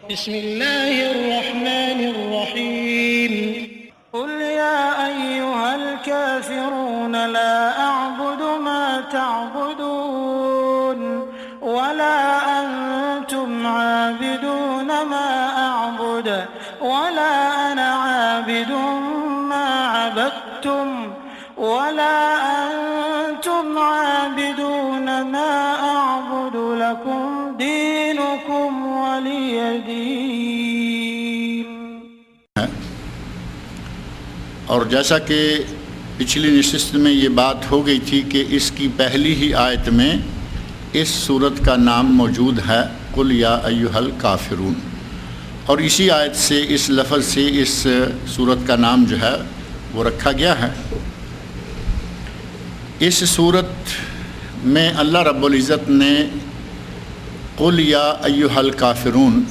بسم الله الرحمن الرحيم قل يا أيها الكافرون لا أعبد ما تعبدون ولا أنتم عابدون ما أعبد ولا أنا عابد ما عبدتم ولا أنتم عابدون ما أعبد لكم دينكم ولي دين. اور جیسا کہ پچھلی نشست میں یہ بات ہو گئی تھی کہ اس کی پہلی ہی آیت میں اس سورت کا نام موجود ہے قل یا ایھا الکافرون، اور اسی آیت سے اس لفظ سے اس سورت کا نام جو ہے وہ رکھا گیا ہے۔ اس سورت میں اللہ رب العزت نے قل یا ایھا الکافرون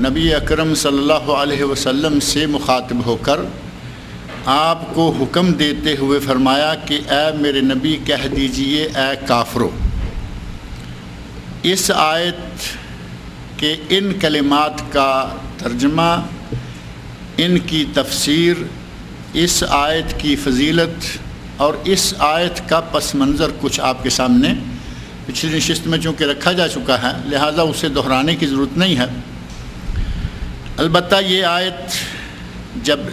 نبی اکرم صلی اللہ علیہ وسلم سے مخاطب ہو کر آپ کو حکم دیتے ہوئے فرمایا کہ اے میرے نبی کہہ دیجئے اے کافرو۔ اس آیت کے ان کلمات کا ترجمہ، ان کی تفسیر، اس آیت کی فضیلت اور اس آیت کا پس منظر کچھ آپ کے سامنے پچھلی نشست میں چونکہ رکھا جا چکا ہے، لہٰذا اسے دہرانے کی ضرورت نہیں ہے۔ البتہ یہ آیت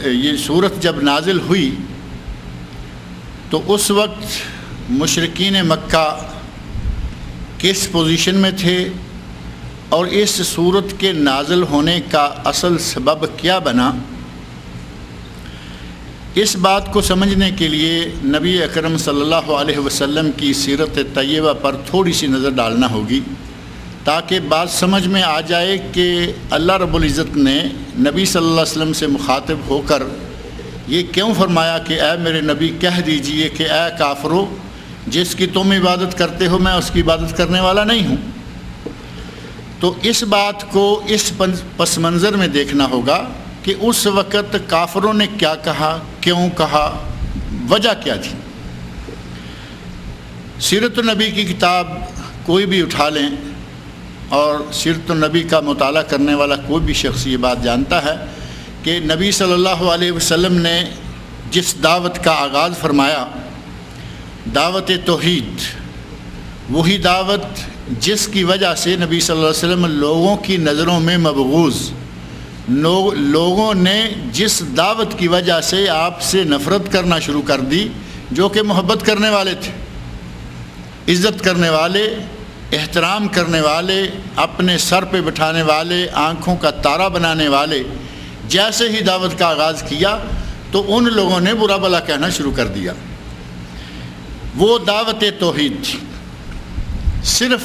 یہ سورت جب نازل ہوئی تو اس وقت مشرکین مکہ کس پوزیشن میں تھے اور اس سورت کے نازل ہونے کا اصل سبب کیا بنا، اس بات کو سمجھنے کے لیے نبی اکرم صلی اللہ علیہ وسلم کی سیرت طیبہ پر تھوڑی سی نظر ڈالنا ہوگی، تاکہ بات سمجھ میں آ جائے کہ اللہ رب العزت نے نبی صلی اللہ علیہ وسلم سے مخاطب ہو کر یہ کیوں فرمایا کہ اے میرے نبی کہہ دیجئے کہ اے کافرو، جس کی تم عبادت کرتے ہو میں اس کی عبادت کرنے والا نہیں ہوں۔ تو اس بات کو اس پس منظر میں دیکھنا ہوگا کہ اس وقت کافروں نے کیا کہا، کیوں کہا، وجہ کیا تھی۔ سیرت النبی کی کتاب کوئی بھی اٹھا لیں اور سیرت النبی کا مطالعہ کرنے والا کوئی بھی شخص یہ بات جانتا ہے کہ نبی صلی اللہ علیہ وسلم نے جس دعوت کا آغاز فرمایا، دعوت توحید، وہی دعوت جس کی وجہ سے نبی صلی اللہ علیہ وسلم لوگوں کی نظروں میں مبغوض، لوگوں نے جس دعوت کی وجہ سے آپ سے نفرت کرنا شروع کر دی، جو کہ محبت کرنے والے تھے، عزت کرنے والے، احترام کرنے والے، اپنے سر پہ بٹھانے والے، آنکھوں کا تارا بنانے والے، جیسے ہی دعوت کا آغاز کیا تو ان لوگوں نے برا بھلا کہنا شروع کر دیا۔ وہ دعوت توحید تھی۔ صرف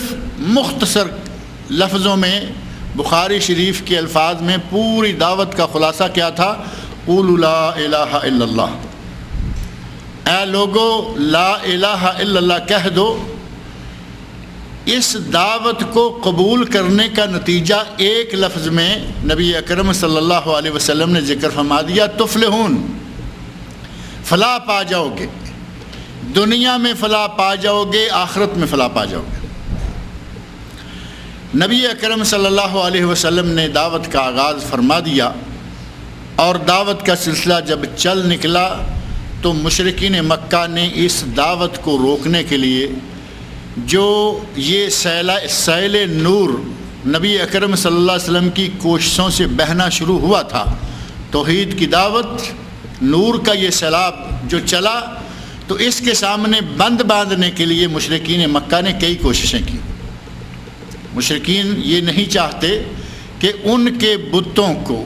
مختصر لفظوں میں بخاری شریف کے الفاظ میں پوری دعوت کا خلاصہ کیا تھا؟ قولوا لا الہ الا اللہ، اے لوگو لا الہ الا اللہ کہہ دو۔ اس دعوت کو قبول کرنے کا نتیجہ ایک لفظ میں نبی اکرم صلی اللہ علیہ وسلم نے ذکر فرما دیا، تفلحون، فلاح پا جاؤ گے، دنیا میں فلاح پا جاؤ گے، آخرت میں فلاح پا جاؤ گے۔ نبی اکرم صلی اللہ علیہ وسلم نے دعوت کا آغاز فرما دیا، اور دعوت کا سلسلہ جب چل نکلا تو مشرکین مکہ نے اس دعوت کو روکنے کے لیے جو یہ سیل نور نبی اکرم صلی اللہ علیہ وسلم کی کوششوں سے بہنا شروع ہوا تھا، توحید کی دعوت، نور کا یہ سیلاب جو چلا، تو اس کے سامنے بند باندھنے کے لیے مشرکین مکہ نے کئی کوششیں کی۔ مشرکین یہ نہیں چاہتے کہ ان کے بتوں کو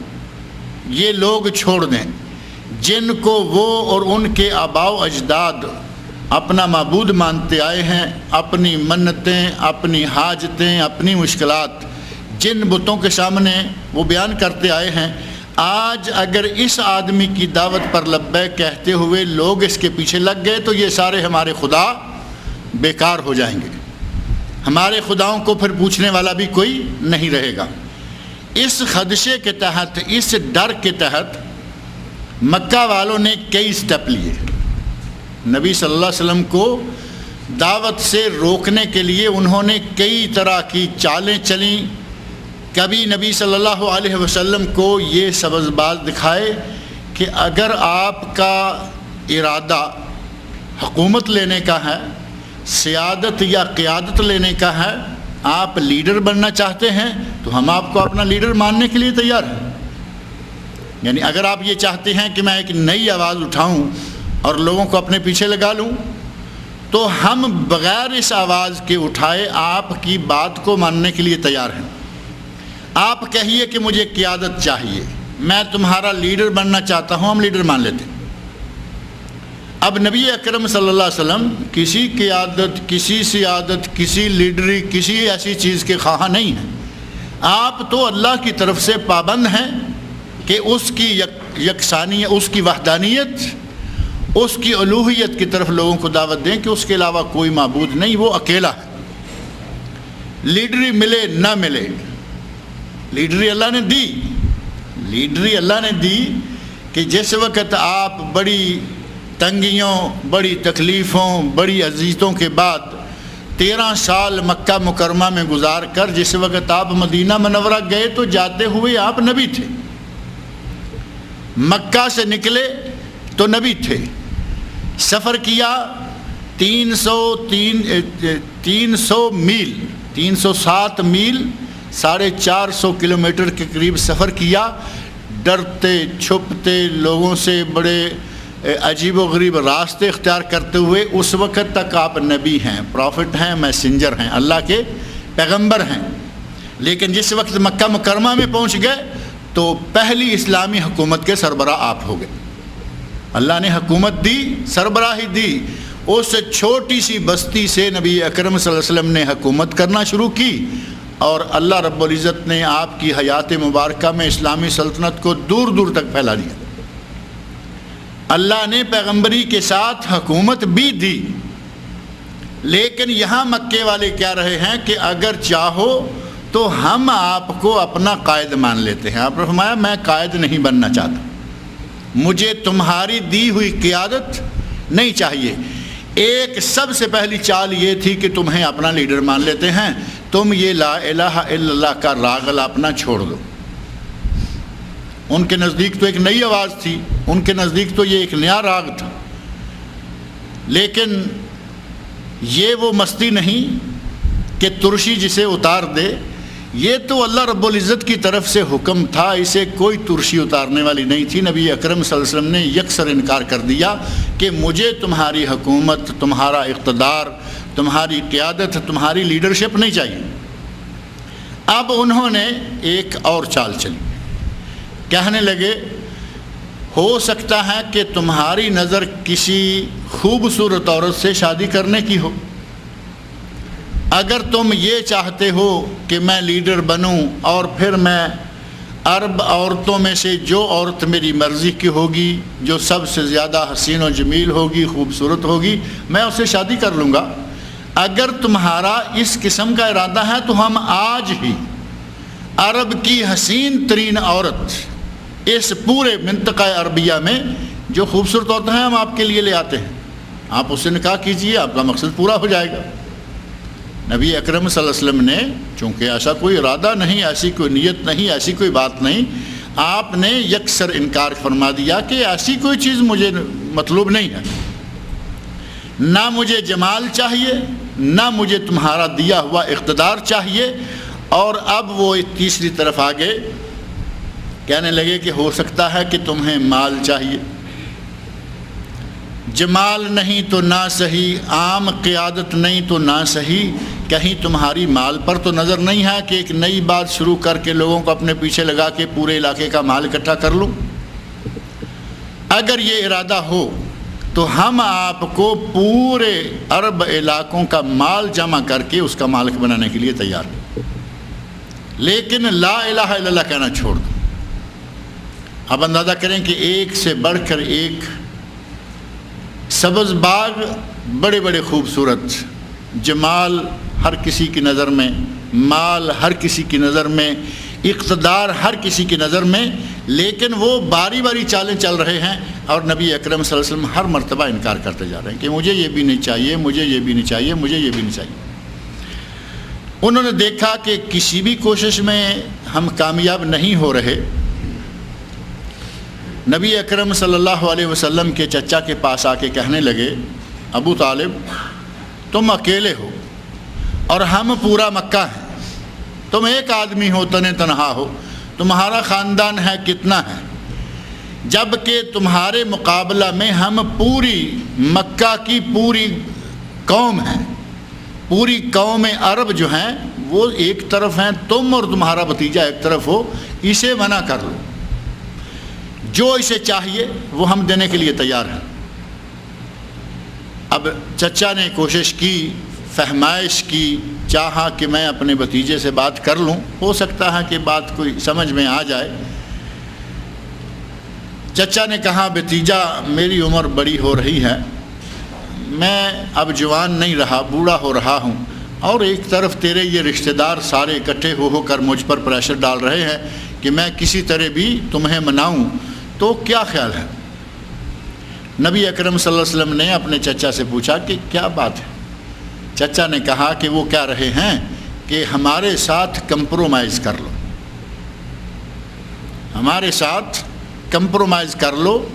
یہ لوگ چھوڑ دیں جن کو وہ اور ان کے آباء و اجداد اپنا معبود مانتے آئے ہیں، اپنی منتیں، اپنی حاجتیں، اپنی مشکلات جن بتوں کے سامنے وہ بیان کرتے آئے ہیں۔ آج اگر اس آدمی کی دعوت پر لبیک کہتے ہوئے لوگ اس کے پیچھے لگ گئے تو یہ سارے ہمارے خدا بیکار ہو جائیں گے، ہمارے خداؤں کو پھر پوچھنے والا بھی کوئی نہیں رہے گا۔ اس خدشے کے تحت، اس ڈر کے تحت مکہ والوں نے کئی سٹیپ لیے۔ نبی صلی اللہ علیہ وسلم کو دعوت سے روکنے کے لیے انہوں نے کئی طرح کی چالیں چلیں، کبھی نبی صلی اللہ علیہ وسلم کو یہ سبز باز دکھائے کہ اگر آپ کا ارادہ حکومت لینے کا ہے، سیادت یا قیادت لینے کا ہے، آپ لیڈر بننا چاہتے ہیں، تو ہم آپ کو اپنا لیڈر ماننے کے لیے تیار ہیں۔ یعنی اگر آپ یہ چاہتے ہیں کہ میں ایک نئی آواز اٹھاؤں اور لوگوں کو اپنے پیچھے لگا لوں، تو ہم بغیر اس آواز کے اٹھائے آپ کی بات کو ماننے کے لیے تیار ہیں۔ آپ کہیے کہ مجھے قیادت چاہیے، میں تمہارا لیڈر بننا چاہتا ہوں، ہم لیڈر مان لیتے ہیں۔ اب نبی اکرم صلی اللہ علیہ وسلم کسی قیادت، کسی سیادت، کسی لیڈری، کسی ایسی چیز کے خواہاں نہیں ہیں۔ آپ تو اللہ کی طرف سے پابند ہیں کہ اس کی یکسانیت، اس کی وحدانیت، اس کی الوہیت کی طرف لوگوں کو دعوت دیں کہ اس کے علاوہ کوئی معبود نہیں، وہ اکیلا ہے۔ لیڈری ملے نہ ملے، لیڈری اللہ نے دی، لیڈری اللہ نے دی کہ جس وقت آپ بڑی تنگیوں، بڑی تکلیفوں، بڑی اذیتوں کے بعد 13 سال مکہ مکرمہ میں گزار کر جس وقت آپ مدینہ منورہ گئے تو جاتے ہوئے آپ نبی تھے، مکہ سے نکلے تو نبی تھے، سفر کیا 300 میل، 307 میل، 450 کلومیٹر کے قریب سفر کیا، ڈرتے چھپتے لوگوں سے بڑے عجیب و غریب راستے اختیار کرتے ہوئے اس وقت تک آپ نبی ہیں، پروفٹ ہیں، میسنجر ہیں، اللہ کے پیغمبر ہیں۔ لیکن جس وقت مکہ مکرمہ میں پہنچ گئے تو پہلی اسلامی حکومت کے سربراہ آپ ہو گئے۔ اللہ نے حکومت دی، سربراہی دی، اس چھوٹی سی بستی سے نبی اکرم صلی اللہ علیہ وسلم نے حکومت کرنا شروع کی، اور اللہ رب العزت نے آپ کی حیات مبارکہ میں اسلامی سلطنت کو دور دور تک پھیلا دیا۔ اللہ نے پیغمبری کے ساتھ حکومت بھی دی، لیکن یہاں مکے والے کیا رہے ہیں کہ اگر چاہو تو ہم آپ کو اپنا قائد مان لیتے ہیں۔ آپ نے فرمایا میں قائد نہیں بننا چاہتا، مجھے تمہاری دی ہوئی قیادت نہیں چاہیے۔ ایک سب سے پہلی چال یہ تھی کہ تمہیں اپنا لیڈر مان لیتے ہیں، تم یہ لا الہ الا اللہ کا راغل اپنا چھوڑ دو۔ ان کے نزدیک تو ایک نئی آواز تھی، ان کے نزدیک تو یہ ایک نیا راگ تھا، لیکن یہ وہ مستی نہیں کہ ترشی جسے اتار دے، یہ تو اللہ رب العزت کی طرف سے حکم تھا، اسے کوئی ترشی اتارنے والی نہیں تھی۔ نبی اکرم صلی اللہ علیہ وسلم نے یکسر انکار کر دیا کہ مجھے تمہاری حکومت، تمہارا اقتدار، تمہاری قیادت، تمہاری لیڈرشپ نہیں چاہیے۔ اب انہوں نے ایک اور چال چلی، کہنے لگے ہو سکتا ہے کہ تمہاری نظر کسی خوبصورت عورت سے شادی کرنے کی ہو، اگر تم یہ چاہتے ہو کہ میں لیڈر بنوں اور پھر میں عرب عورتوں میں سے جو عورت میری مرضی کی ہوگی، جو سب سے زیادہ حسین و جمیل ہوگی، خوبصورت ہوگی، میں اسے شادی کر لوں گا۔ اگر تمہارا اس قسم کا ارادہ ہے تو ہم آج ہی عرب کی حسین ترین عورت اس پورے منطقہ عربیہ میں جو خوبصورت عورتیں ہیں ہم آپ کے لیے لے آتے ہیں، آپ اس سے نکاح کیجئے، آپ کا مقصد پورا ہو جائے گا۔ نبی اکرم صلی اللہ علیہ وسلم نے چونکہ ایسا کوئی ارادہ نہیں، ایسی کوئی نیت نہیں، ایسی کوئی بات نہیں، آپ نے یکسر انکار فرما دیا کہ ایسی کوئی چیز مجھے مطلوب نہیں ہے، نہ مجھے جمال چاہیے، نہ مجھے تمہارا دیا ہوا اقتدار چاہیے۔ اور اب وہ تیسری طرف آگے کہنے لگے کہ ہو سکتا ہے کہ تمہیں مال چاہیے، جمال نہیں تو نہ صحیح، عام قیادت نہیں تو نہ صحیح، کہیں تمہاری مال پر تو نظر نہیں ہے کہ ایک نئی بات شروع کر کے لوگوں کو اپنے پیچھے لگا کے پورے علاقے کا مال اکٹھا کر لوں۔ اگر یہ ارادہ ہو تو ہم آپ کو پورے عرب علاقوں کا مال جمع کر کے اس کا مالک بنانے کے لیے تیار ہیں، لیکن لا الہ الا اللہ کہنا چھوڑ دو۔ اب اندازہ کریں کہ ایک سے بڑھ کر ایک سبز باغ، بڑے بڑے خوبصورت، جمال ہر کسی کی نظر میں، مال ہر کسی کی نظر میں، اقتدار ہر کسی کی نظر میں، لیکن وہ باری باری چالیں چل رہے ہیں اور نبی اکرم صلی اللہ علیہ وسلم ہر مرتبہ انکار کرتے جا رہے ہیں کہ مجھے یہ بھی نہیں چاہیے، مجھے یہ بھی نہیں چاہیے، مجھے یہ بھی نہیں چاہیے۔ انہوں نے دیکھا کہ کسی بھی کوشش میں ہم کامیاب نہیں ہو رہے. نبی اکرم صلی اللہ علیہ وسلم کے چچا کے پاس آ کے کہنے لگے ابو طالب تم اکیلے ہو اور ہم پورا مکہ ہیں, تم ایک آدمی ہو تنے تنہا ہو, تمہارا خاندان ہے کتنا ہے, جب کہ تمہارے مقابلہ میں ہم پوری مکہ کی پوری قوم ہیں, پوری قوم عرب جو ہیں وہ ایک طرف ہیں, تم اور تمہارا بھتیجا ایک طرف ہو, اسے منع کر لو, جو اسے چاہیے وہ ہم دینے کے لیے تیار ہیں. اب چچا نے کوشش کی, فہمائش کی, چاہا کہ میں اپنے بھتیجے سے بات کر لوں, ہو سکتا ہے کہ بات کوئی سمجھ میں آ جائے. چچا نے کہا بھتیجا میری عمر بڑی ہو رہی ہے, میں اب جوان نہیں رہا, بوڑھا ہو رہا ہوں, اور ایک طرف تیرے یہ رشتہ دار سارے اکٹھے ہو کر مجھ پر پریشر ڈال رہے ہیں کہ میں کسی طرح بھی تمہیں مناؤں, تو کیا خیال ہے؟ نبی اکرم صلی اللہ علیہ وسلم نے اپنے چچا سے پوچھا کہ کیا بات ہے؟ چچا نے کہا کہ وہ کہہ رہے ہیں کہ ہمارے ساتھ کمپرومائز کر لو, ہمارے ساتھ کمپرومائز کر لو.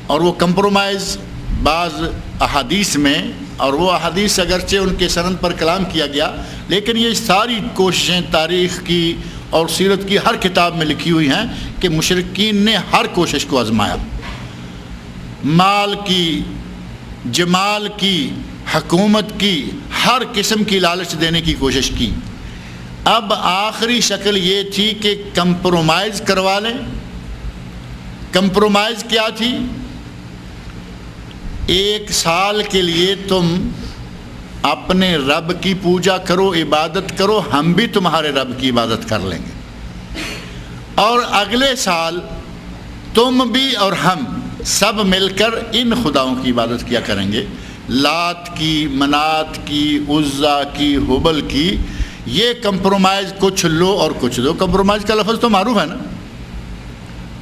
اور وہ کمپرومائز بعض احادیث میں, اور وہ احادیث اگرچہ ان کے سند پر کلام کیا گیا, لیکن یہ ساری کوششیں تاریخ کی اور سیرت کی ہر کتاب میں لکھی ہوئی ہیں کہ مشرکین نے ہر کوشش کو آزمایا, مال کی, جمال کی, حکومت کی, ہر قسم کی لالچ دینے کی کوشش کی. اب آخری شکل یہ تھی کہ کمپرومائز کروا لیں. کمپرومائز کیا تھی؟ 1 سال کے لیے تم اپنے رب کی پوجا کرو, عبادت کرو, ہم بھی تمہارے رب کی عبادت کر لیں گے, اور اگلے سال تم بھی اور ہم سب مل کر ان خداؤں کی عبادت کیا کریں گے, لات کی, منات کی, عزا کی, حبل کی. یہ کمپرومائز کچھ لو اور کچھ دو. کمپرومائز کا لفظ تو معروف ہے نا,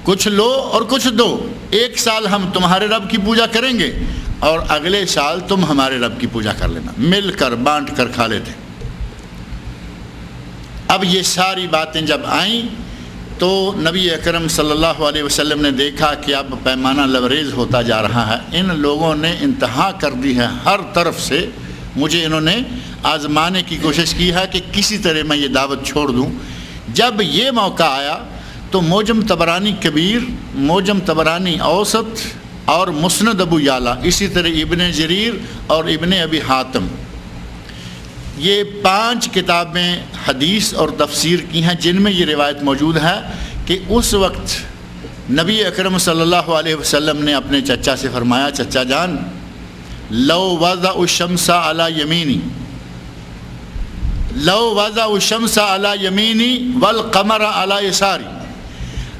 کچھ لو اور کچھ دو. 1 سال ہم تمہارے رب کی پوجا کریں گے اور اگلے سال تم ہمارے رب کی پوجا کر لینا, مل کر بانٹ کر کھا لیتے. اب یہ ساری باتیں جب آئیں تو نبی اکرم صلی اللہ علیہ وسلم نے دیکھا کہ اب پیمانہ لبریز ہوتا جا رہا ہے, ان لوگوں نے انتہا کر دی ہے, ہر طرف سے مجھے انہوں نے آزمانے کی کوشش کی ہے کہ کسی طرح میں یہ دعوت چھوڑ دوں. جب یہ موقع آیا تو موجم طبرانی کبیر, موجم طبرانی اوسط اور مسند ابو یعلا, اسی طرح ابن جریر اور ابن ابی حاتم, یہ 5 کتابیں حدیث اور تفسیر کی ہیں جن میں یہ روایت موجود ہے کہ اس وقت نبی اکرم صلی اللہ علیہ وسلم نے اپنے چچا سے فرمایا, چچا جان لو وضع الشمس علی یمینی, لو وضع الشمس علی یمینی والقمر علی یساری,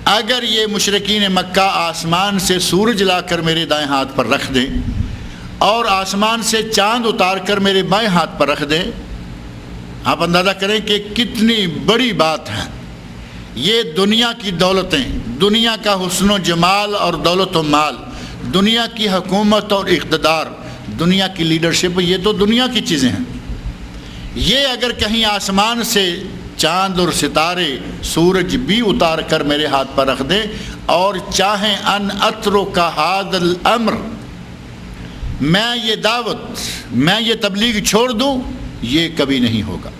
اگر یہ مشرکین مکہ آسمان سے سورج لا کر میرے دائیں ہاتھ پر رکھ دیں اور آسمان سے چاند اتار کر میرے بائیں ہاتھ پر رکھ دیں, آپ اندازہ کریں کہ کتنی بڑی بات ہے. یہ دنیا کی دولتیں, دنیا کا حسن و جمال اور دولت و مال, دنیا کی حکومت اور اقتدار, دنیا کی لیڈرشپ, یہ تو دنیا کی چیزیں ہیں. یہ اگر کہیں آسمان سے چاند اور ستارے, سورج بھی اتار کر میرے ہاتھ پر رکھ دیں اور چاہیں ان اترک ھذا الامر, میں یہ دعوت, میں یہ تبلیغ چھوڑ دوں, یہ کبھی نہیں ہوگا,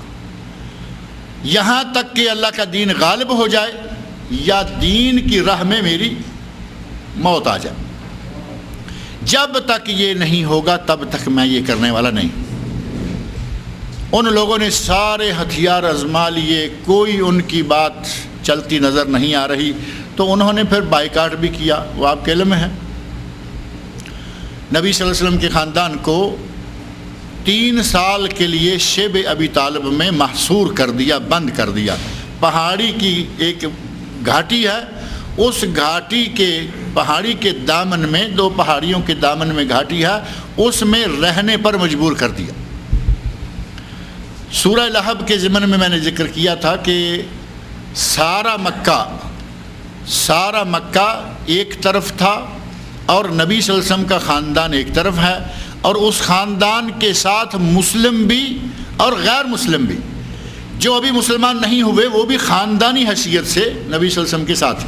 یہاں تک کہ اللہ کا دین غالب ہو جائے یا دین کی راہ میں میری موت آ جائے. جب تک یہ نہیں ہوگا تب تک میں یہ کرنے والا نہیں. ان لوگوں نے سارے ہتھیار آزما لیے, کوئی ان کی بات چلتی نظر نہیں آ رہی, تو انہوں نے پھر بائیکاٹ بھی کیا. وہ آپ کے علم میں ہے, نبی صلی اللہ علیہ وسلم کے خاندان کو 3 سال کے لیے شیب ابی طالب میں محصور کر دیا, بند کر دیا. پہاڑی کی ایک گھاٹی ہے, اس گھاٹی کے پہاڑی کے دامن میں, 2 پہاڑیوں کے دامن میں گھاٹی ہے, اس میں رہنے پر مجبور کر دیا. سورہ لہب کے ضمن میں نے ذکر کیا تھا کہ سارا مکہ ایک طرف تھا اور نبی صلی اللہ علیہ وسلم کا خاندان ایک طرف ہے, اور اس خاندان کے ساتھ مسلم بھی اور غیر مسلم بھی. جو ابھی مسلمان نہیں ہوئے وہ بھی خاندانی حیثیت سے نبی صلی اللہ علیہ وسلم کے ساتھ،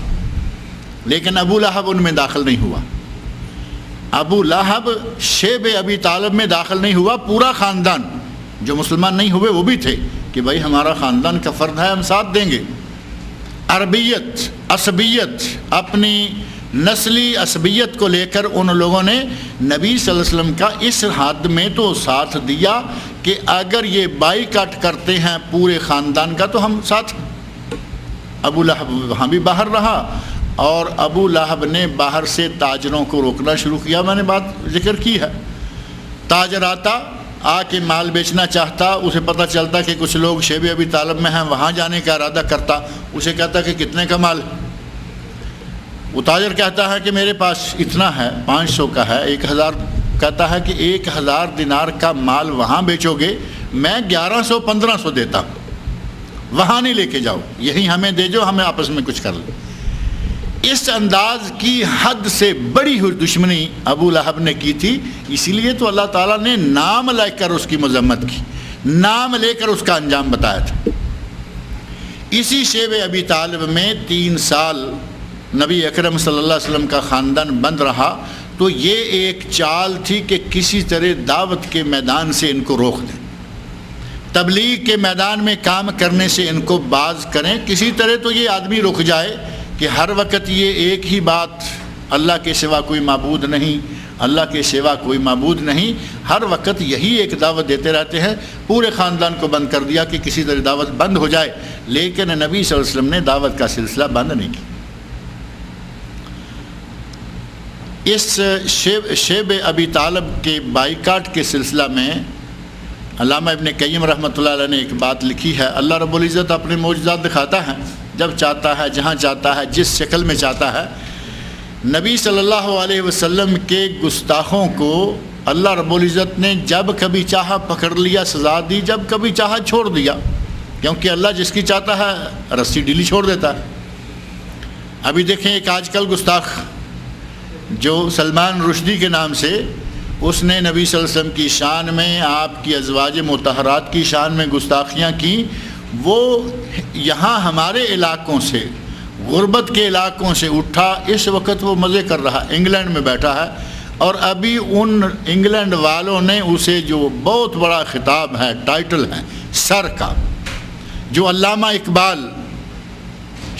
لیکن ابو لہب ان میں داخل نہیں ہوا۔ ابو لہب شیب ابی طالب میں داخل نہیں ہوا، پورا خاندان جو مسلمان نہیں ہوئے وہ بھی تھے کہ بھائی ہمارا خاندان کا فرد ہے، ہم ساتھ دیں گے۔ عربیت، عصبیت، اپنی نسلی عصبیت کو لے کر ان لوگوں نے نبی صلی اللہ علیہ وسلم کا اس حد میں تو ساتھ دیا کہ اگر یہ بائیکاٹ کرتے ہیں پورے خاندان کا تو ہم ساتھ۔ ابو لہب وہاں بھی باہر رہا، اور ابو لہب نے باہر سے تاجروں کو روکنا شروع کیا۔ میں نے بات ذکر کی ہے، تاجر آتا آ کے مال بیچنا چاہتا، اسے پتہ چلتا کہ کچھ لوگ شیب ابی طالب میں ہیں، وہاں جانے کا ارادہ کرتا، اسے کہتا کہ کتنے کا مال ہے؟ وہ تاجر کہتا ہے کہ میرے پاس اتنا ہے، 500 کا ہے، 1000 کہتا ہے کہ 1000 دینار کا مال وہاں بیچو گے، میں 1100 1500 دیتا ہوں، وہاں نہیں لے کے جاؤ، یہی ہمیں دے جو، ہمیں آپس میں کچھ کر لیں۔ اس انداز کی حد سے بڑی ہوئی دشمنی ابو لہب نے کی تھی، اسی لیے تو اللہ تعالیٰ نے نام لے کر اس کی مذمت کی، نام لے کر اس کا انجام بتایا تھا۔ اسی شیب ابی طالب میں 3 سال نبی اکرم صلی اللہ علیہ وسلم کا خاندان بند رہا، تو یہ ایک چال تھی کہ کسی طرح دعوت کے میدان سے ان کو روک دیں، تبلیغ کے میدان میں کام کرنے سے ان کو باز کریں، کسی طرح تو یہ آدمی رک جائے کہ ہر وقت یہ ایک ہی بات، اللہ کے سوا کوئی معبود نہیں، اللہ کے سوا کوئی معبود نہیں، ہر وقت یہی ایک دعوت دیتے رہتے ہیں۔ پورے خاندان کو بند کر دیا کہ کسی طرح دعوت بند ہو جائے، لیکن نبی صلی اللہ علیہ وسلم نے دعوت کا سلسلہ بند نہیں کیا۔ اس شیب ابی طالب کے بائیکاٹ کے سلسلہ میں علامہ ابن قیم رحمۃ اللہ علیہ نے ایک بات لکھی ہے، اللہ رب العزت اپنے معجزات دکھاتا ہے جب چاہتا ہے، جہاں چاہتا ہے، جس شکل میں چاہتا ہے۔ نبی صلی اللہ علیہ وسلم کے گستاخوں کو اللہ رب العزت نے جب کبھی چاہا پکڑ لیا، سزا دی، جب کبھی چاہا چھوڑ دیا، کیونکہ اللہ جس کی چاہتا ہے رسی ڈھیلی چھوڑ دیتا ہے۔ ابھی دیکھیں ایک آج کل گستاخ جو سلمان رشدی کے نام سے، اس نے نبی صلی اللہ علیہ وسلم کی شان میں، آپ کی ازواج مطہرات کی شان میں گستاخیاں کی، وہ یہاں ہمارے علاقوں سے، غربت کے علاقوں سے اٹھا، اس وقت وہ مزے کر رہا، انگلینڈ میں بیٹھا ہے، اور ابھی ان انگلینڈ والوں نے اسے جو بہت بڑا خطاب ہے، ٹائٹل ہے سر کا، جو علامہ اقبال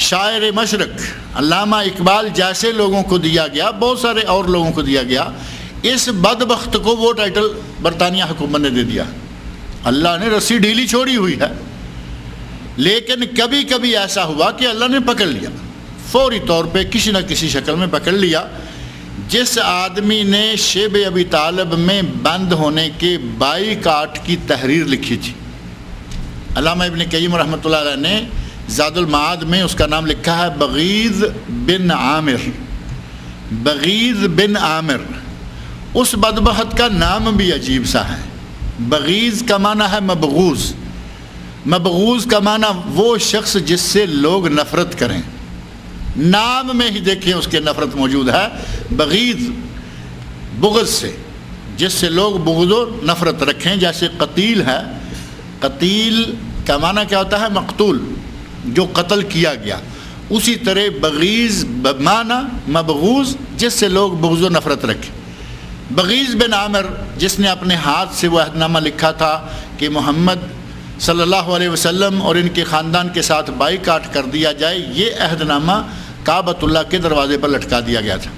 شاعر مشرق، علامہ اقبال جیسے لوگوں کو دیا گیا، بہت سارے اور لوگوں کو دیا گیا، اس بدبخت کو وہ ٹائٹل برطانیہ حکومت نے دے دیا۔ اللہ نے رسی ڈھیلی چھوڑی ہوئی ہے، لیکن کبھی کبھی ایسا ہوا کہ اللہ نے پکڑ لیا، فوری طور پہ کسی نہ کسی شکل میں پکڑ لیا۔ جس آدمی نے شیب ابی طالب میں بند ہونے کے بائیکاٹ کی تحریر لکھی تھی، علامہ ابن قیم رحمۃ اللہ علیہ نے زاد المعاد میں اس کا نام لکھا ہے بغیض بن عامر، بغیض بن عامر۔ اس بدبخت کا نام بھی عجیب سا ہے، بغیض کا معنی ہے مبغوض، مبغوض کا معنی وہ شخص جس سے لوگ نفرت کریں، نام میں ہی دیکھیں اس کے نفرت موجود ہے، بغیض بغض سے، جس سے لوگ بغض و نفرت رکھیں، جیسے قتیل ہے، قتیل کا معنی کیا ہوتا ہے؟ مقتول، جو قتل کیا گیا، اسی طرح بغیض معنی مبغوض، جس سے لوگ بغض و نفرت رکھیں۔ بغیض بن عامر جس نے اپنے ہاتھ سے وہ عہد نامہ لکھا تھا کہ محمد صلی اللہ علیہ وسلم اور ان کے خاندان کے ساتھ بائیکاٹ کر دیا جائے، یہ عہد نامہ کعبۃ اللہ کے دروازے پر لٹکا دیا گیا تھا۔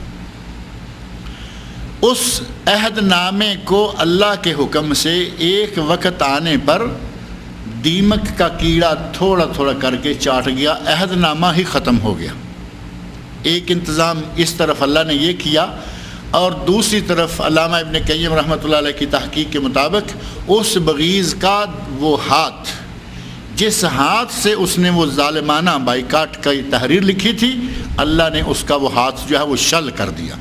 اس عہد نامے کو اللہ کے حکم سے ایک وقت آنے پر دیمک کا کیڑا تھوڑا تھوڑا کر کے چاٹ گیا، عہد نامہ ہی ختم ہو گیا۔ ایک انتظام اس طرف اللہ نے یہ کیا، اور دوسری طرف علامہ ابن قیم رحمۃ اللہ علیہ کی تحقیق کے مطابق اس بغیض کا وہ ہاتھ، جس ہاتھ سے اس نے وہ ظالمانہ بائیکاٹ کی تحریر لکھی تھی، اللہ نے اس کا وہ ہاتھ جو ہے وہ شل کر دیا،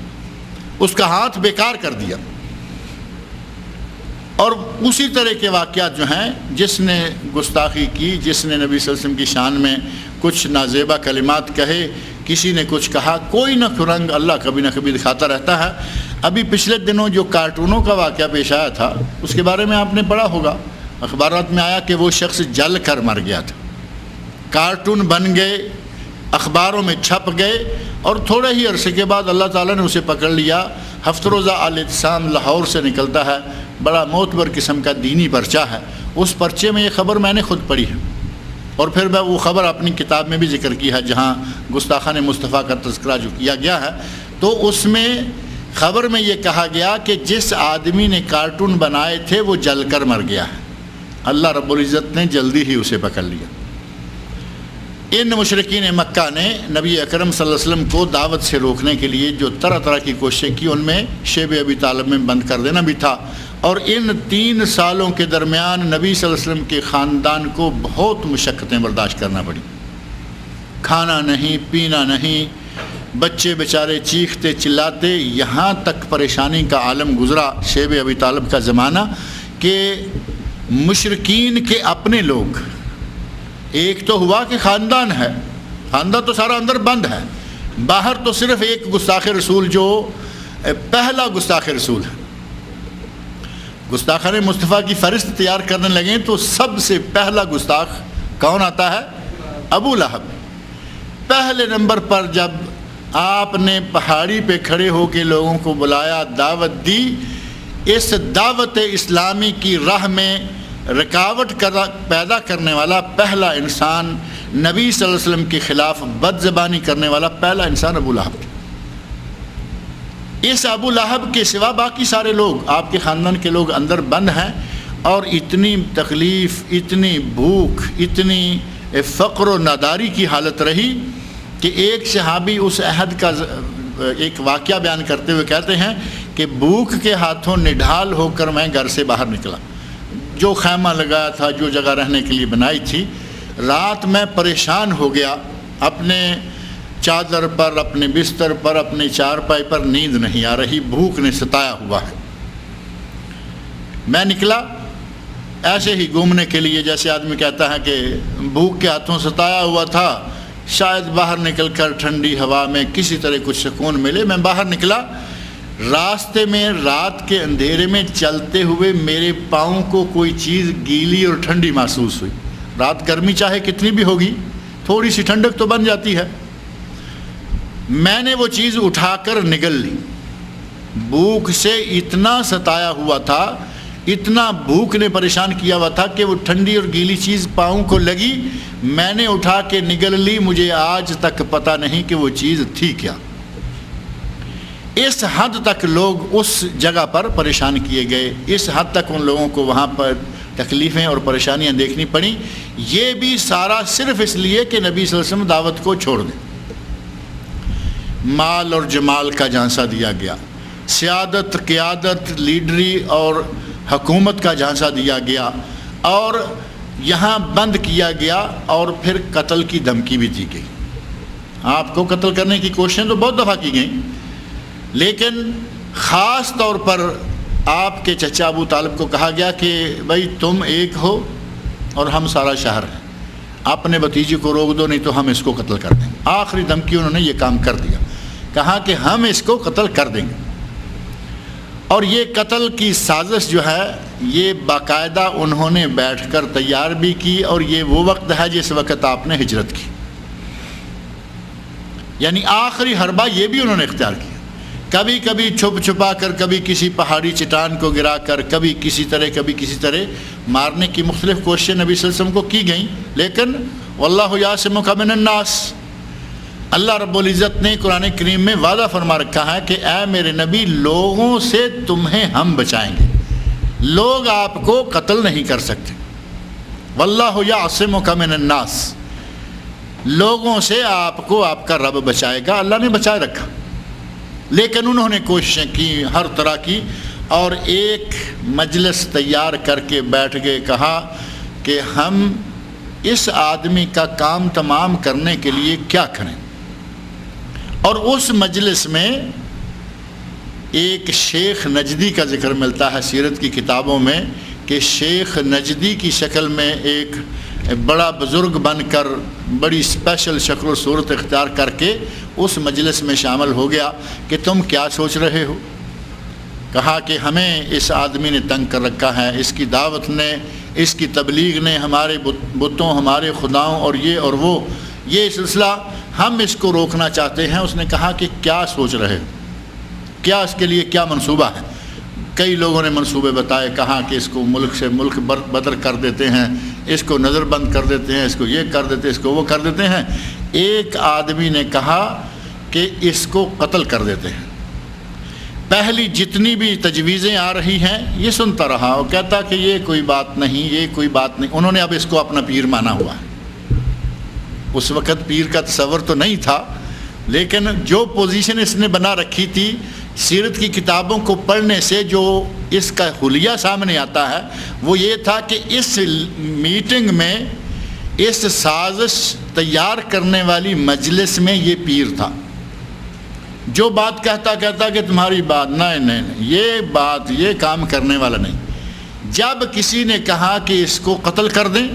اس کا ہاتھ بیکار کر دیا۔ اور اسی طرح کے واقعات جو ہیں، جس نے گستاخی کی، جس نے نبی صلی اللہ علیہ وسلم کی شان میں کچھ نازیبا کلمات کہے، کسی نے کچھ کہا، کوئی نہ کوئی رنگ اللہ کبھی نہ کبھی دکھاتا رہتا ہے۔ ابھی پچھلے دنوں جو کارٹونوں کا واقعہ پیش آیا تھا، اس کے بارے میں آپ نے پڑھا ہوگا، اخبارات میں آیا کہ وہ شخص جل کر مر گیا تھا، کارٹون بن گئے، اخباروں میں چھپ گئے، اور تھوڑے ہی عرصے کے بعد اللہ تعالیٰ نے اسے پکڑ لیا۔ ہفت روزہ الاعتصام لاہور سے نکلتا ہے، بڑا معتبر قسم کا دینی پرچہ ہے، اس پرچے میں یہ خبر میں نے خود پڑھی ہے، اور پھر میں وہ خبر اپنی کتاب میں بھی ذکر کی ہے جہاں گستاخان مصطفیٰ کا تذکرہ جو کیا گیا ہے، تو اس میں خبر میں یہ کہا گیا کہ جس آدمی نے کارٹون بنائے تھے وہ جل کر مر گیا ہے، اللہ رب العزت نے جلدی ہی اسے پکڑ لیا۔ ان مشرکین مکہ نے نبی اکرم صلی اللہ علیہ وسلم کو دعوت سے روکنے کے لیے جو طرح طرح کی کوششیں کی، ان میں شیب ابی طالب میں بند کر دینا بھی تھا، اور ان 3 سالوں کے درمیان نبی صلی اللہ علیہ وسلم کے خاندان کو بہت مشقتیں برداشت کرنا پڑی، کھانا نہیں، پینا نہیں، بچے بیچارے چیختے چلاتے، یہاں تک پریشانی کا عالم گزرا شیب ابی طالب کا زمانہ کہ مشرکین کے اپنے لوگ، ایک تو ہوا کہ خاندان ہے، خاندان تو سارا اندر بند ہے، باہر تو صرف ایک گستاخ رسول جو پہلا گستاخ رسول ہے، گستاخان مصطفیٰ کی فہرست تیار کرنے لگیں تو سب سے پہلا گستاخ کون آتا ہے؟ ابو لہب۔ پہلے نمبر پر جب آپ نے پہاڑی پہ کھڑے ہو کے لوگوں کو بلایا، دعوت دی، اس دعوت اسلامی کی راہ میں رکاوٹ پیدا کرنے والا پہلا انسان، نبی صلی اللہ علیہ وسلم کے خلاف بد زبانی کرنے والا پہلا انسان ابو لہب۔ اس ابو لہب کے سوا باقی سارے لوگ، آپ کے خاندان کے لوگ اندر بند ہیں، اور اتنی تکلیف، اتنی بھوک، اتنی فقر و ناداری کی حالت رہی کہ ایک صحابی اس عہد کا ایک واقعہ بیان کرتے ہوئے کہتے ہیں کہ بھوک کے ہاتھوں نڈھال ہو کر میں گھر سے باہر نکلا، جو خیمہ لگایا تھا، جو جگہ رہنے کے لیے بنائی تھی، رات میں پریشان ہو گیا، اپنے چادر پر، اپنے بستر پر، اپنے چارپائی پر نیند نہیں آ رہی، بھوک نے ستایا ہوا ہے۔ میں نکلا ایسے ہی گھومنے کے لیے، جیسے آدمی کہتا ہے کہ بھوک کے ہاتھوں ستایا ہوا تھا، شاید باہر نکل کر ٹھنڈی ہوا میں کسی طرح کچھ سکون ملے۔ میں باہر نکلا، راستے میں رات کے اندھیرے میں چلتے ہوئے میرے پاؤں کو کوئی چیز گیلی اور ٹھنڈی محسوس ہوئی۔ رات گرمی چاہے کتنی بھی ہوگی، تھوڑی سی ٹھنڈک تو بن جاتی ہے۔ میں نے وہ چیز اٹھا کر نگل لی، بھوک سے اتنا ستایا ہوا تھا، اتنا بھوک نے پریشان کیا ہوا تھا کہ وہ ٹھنڈی اور گیلی چیز پاؤں کو لگی، میں نے اٹھا کے نگل لی، مجھے آج تک پتہ نہیں کہ وہ چیز تھی کیا۔ اس حد تک لوگ اس جگہ پر پریشان کیے گئے، اس حد تک ان لوگوں کو وہاں پر تکلیفیں اور پریشانیاں دیکھنی پڑیں، یہ بھی سارا صرف اس لیے کہ نبی صلی اللہ علیہ وسلم دعوت کو چھوڑ دیں۔ مال اور جمال کا جھانسا دیا گیا، سیادت، قیادت، لیڈری اور حکومت کا جھانسا دیا گیا، اور یہاں بند کیا گیا، اور پھر قتل کی دھمکی بھی دی گئی۔ آپ کو قتل کرنے کی کوششیں تو بہت دفعہ کی گئیں، لیکن خاص طور پر آپ کے چچا ابو طالب کو کہا گیا کہ بھائی تم ایک ہو اور ہم سارا شہر ہیں، اپنے بھتیجے کو روک دو نہیں تو ہم اس کو قتل کر دیں گے۔ آخری دھمکی انہوں نے یہ کام کر دیا، کہا کہ ہم اس کو قتل کر دیں گے۔ اور یہ قتل کی سازش جو ہے یہ باقاعدہ انہوں نے بیٹھ کر تیار بھی کی، اور یہ وہ وقت ہے جس وقت آپ نے ہجرت کی، یعنی آخری حربہ یہ بھی انہوں نے اختیار کیا، کبھی کبھی چھپ چھپا کر، کبھی کسی پہاڑی چٹان کو گرا کر، کبھی کسی طرح مارنے کی مختلف کوششیں نبی صلی اللہ علیہ وسلم کو کی گئیں، لیکن واللہ یعصمک من الناس، اللہ رب العزت نے قرآن کریم میں وعدہ فرما رکھا ہے کہ اے میرے نبی لوگوں سے تمہیں ہم بچائیں گے، لوگ آپ کو قتل نہیں کر سکتے۔ واللہ یعصمک من الناس، لوگوں سے آپ کو آپ کا رب بچائے گا، اللہ نے بچائے رکھا۔ لیکن انہوں نے کوششیں کی ہر طرح کی، اور ایک مجلس تیار کر کے بیٹھ گئے، کہا کہ ہم اس آدمی کا کام تمام کرنے کے لیے کیا کریں۔ اور اس مجلس میں ایک شیخ نجدی کا ذکر ملتا ہے سیرت کی کتابوں میں، کہ شیخ نجدی کی شکل میں ایک بڑا بزرگ بن کر، بڑی اسپیشل شکل و صورت اختیار کر کے اس مجلس میں شامل ہو گیا کہ تم کیا سوچ رہے ہو۔ کہا کہ ہمیں اس آدمی نے تنگ کر رکھا ہے، اس کی دعوت نے اس کی تبلیغ نے ہمارے بتوں، ہمارے خداؤں اور وہ یہ سلسلہ ہم اس کو روکنا چاہتے ہیں۔ اس نے کہا کہ کیا سوچ رہے ہو، کیا اس کے لیے کیا منصوبہ ہے؟ کئی لوگوں نے منصوبے بتائے، کہا کہ اس کو ملک سے ملک بدر کر دیتے ہیں، اس کو نظر بند کر دیتے ہیں، اس کو یہ کر دیتے ہیں، اس کو وہ کر دیتے ہیں۔ ایک آدمی نے کہا کہ اس کو قتل کر دیتے ہیں۔ پہلی جتنی بھی تجویزیں آ رہی ہیں یہ سنتا رہا اور کہتا کہ یہ کوئی بات نہیں، یہ کوئی بات نہیں۔ انہوں نے اب اس کو اپنا پیر مانا ہوا ہے۔ اس وقت پیر کا تصور تو نہیں تھا، لیکن جو پوزیشن اس نے بنا رکھی تھی، سیرت کی کتابوں کو پڑھنے سے جو اس کا حلیہ سامنے آتا ہے وہ یہ تھا کہ اس میٹنگ میں، اس سازش تیار کرنے والی مجلس میں یہ پیر تھا۔ جو بات کہتا کہ تمہاری بات نہیں، یہ کام کرنے والا نہیں۔ جب کسی نے کہا کہ اس کو قتل کر دیں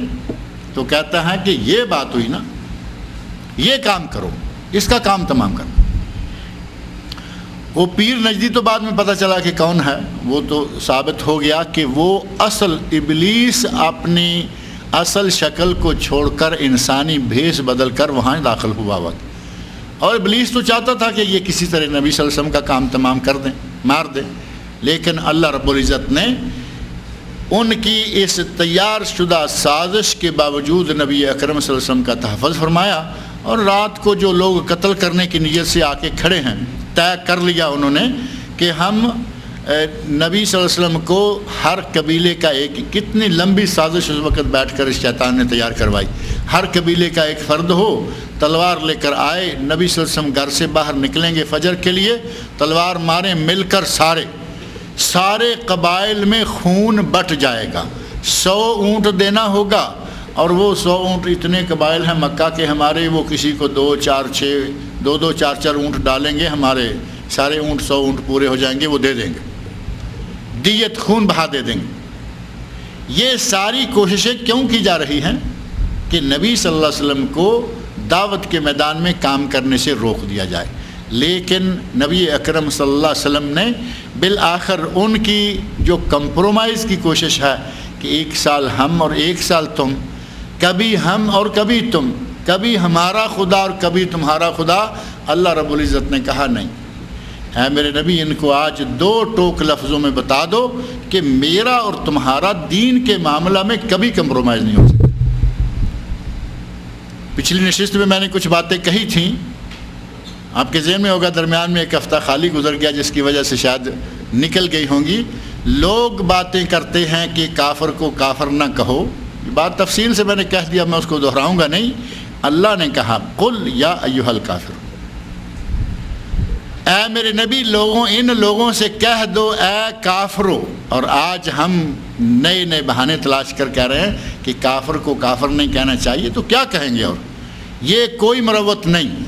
تو کہتا ہے کہ یہ بات ہوئی نا، یہ کام کرو، اس کا کام تمام کرو۔ وہ پیر نجدی تو بعد میں پتہ چلا کہ کون ہے، وہ تو ثابت ہو گیا کہ وہ اصل ابلیس اپنی اصل شکل کو چھوڑ کر انسانی بھیس بدل کر وہاں داخل ہوا وقت، اور ابلیس تو چاہتا تھا کہ یہ کسی طرح نبی صلی اللہ علیہ وسلم کا کام تمام کر دیں، مار دیں، لیکن اللہ رب العزت نے ان کی اس تیار شدہ سازش کے باوجود نبی اکرم صلی اللہ علیہ وسلم کا تحفظ فرمایا، اور رات کو جو لوگ قتل کرنے کی نیت سے آ کے کھڑے ہیں، طے کر لیا انہوں نے کہ ہم نبی صلی اللہ علیہ وسلم کو ہر قبیلے کا ایک، کتنی لمبی سازش اس وقت بیٹھ کر اس شیطان نے تیار کروائی، ہر قبیلے کا ایک فرد ہو، تلوار لے کر آئے، نبی صلی اللہ علیہ وسلم گھر سے باہر نکلیں گے فجر کے لیے، تلوار ماریں مل کر، سارے قبائل میں خون بٹ جائے گا، 100 اونٹ دینا ہوگا، اور وہ 100 اونٹ اتنے قبائل ہیں مکہ کے ہمارے، وہ کسی کو 2 4 اونٹ ڈالیں گے، ہمارے سارے اونٹ 100 اونٹ پورے ہو جائیں گے، وہ دے دیں گے، دیت خون بہا دے دیں گے۔ یہ ساری کوششیں کیوں کی جا رہی ہیں کہ نبی صلی اللہ علیہ وسلم کو دعوت کے میدان میں کام کرنے سے روک دیا جائے، لیکن نبی اکرم صلی اللہ علیہ وسلم نے بالآخر ان کی جو کمپرومائز کی کوشش ہے کہ 1 سال ہم اور 1 سال تم، کبھی ہم اور کبھی تم، کبھی ہمارا خدا اور کبھی تمہارا خدا، اللہ رب العزت نے کہا نہیں، اے میرے نبی ان کو آج 2 ٹوک لفظوں میں بتا دو کہ میرا اور تمہارا دین کے معاملہ میں کبھی کمپرومائز نہیں ہو سکتا۔ پچھلی نشست میں نے کچھ باتیں کہی تھیں، آپ کے ذہن میں ہوگا، درمیان میں 1 ہفتہ خالی گزر گیا جس کی وجہ سے شاید نکل گئی ہوں گی۔ لوگ باتیں کرتے ہیں کہ کافر کو کافر نہ کہو، بات تفصیل سے میں نے کہہ دیا، میں اس کو دہراؤں گا نہیں۔ اللہ نے کہا قل یا ایھا الکافر، اے میرے نبی ان لوگوں سے کہہ دو اے کافرو۔ اور آج ہم نئے بہانے تلاش کر کہہ رہے ہیں کہ کافر کو کافر نہیں کہنا چاہیے، تو کیا کہیں گے؟ اور یہ کوئی مروت نہیں،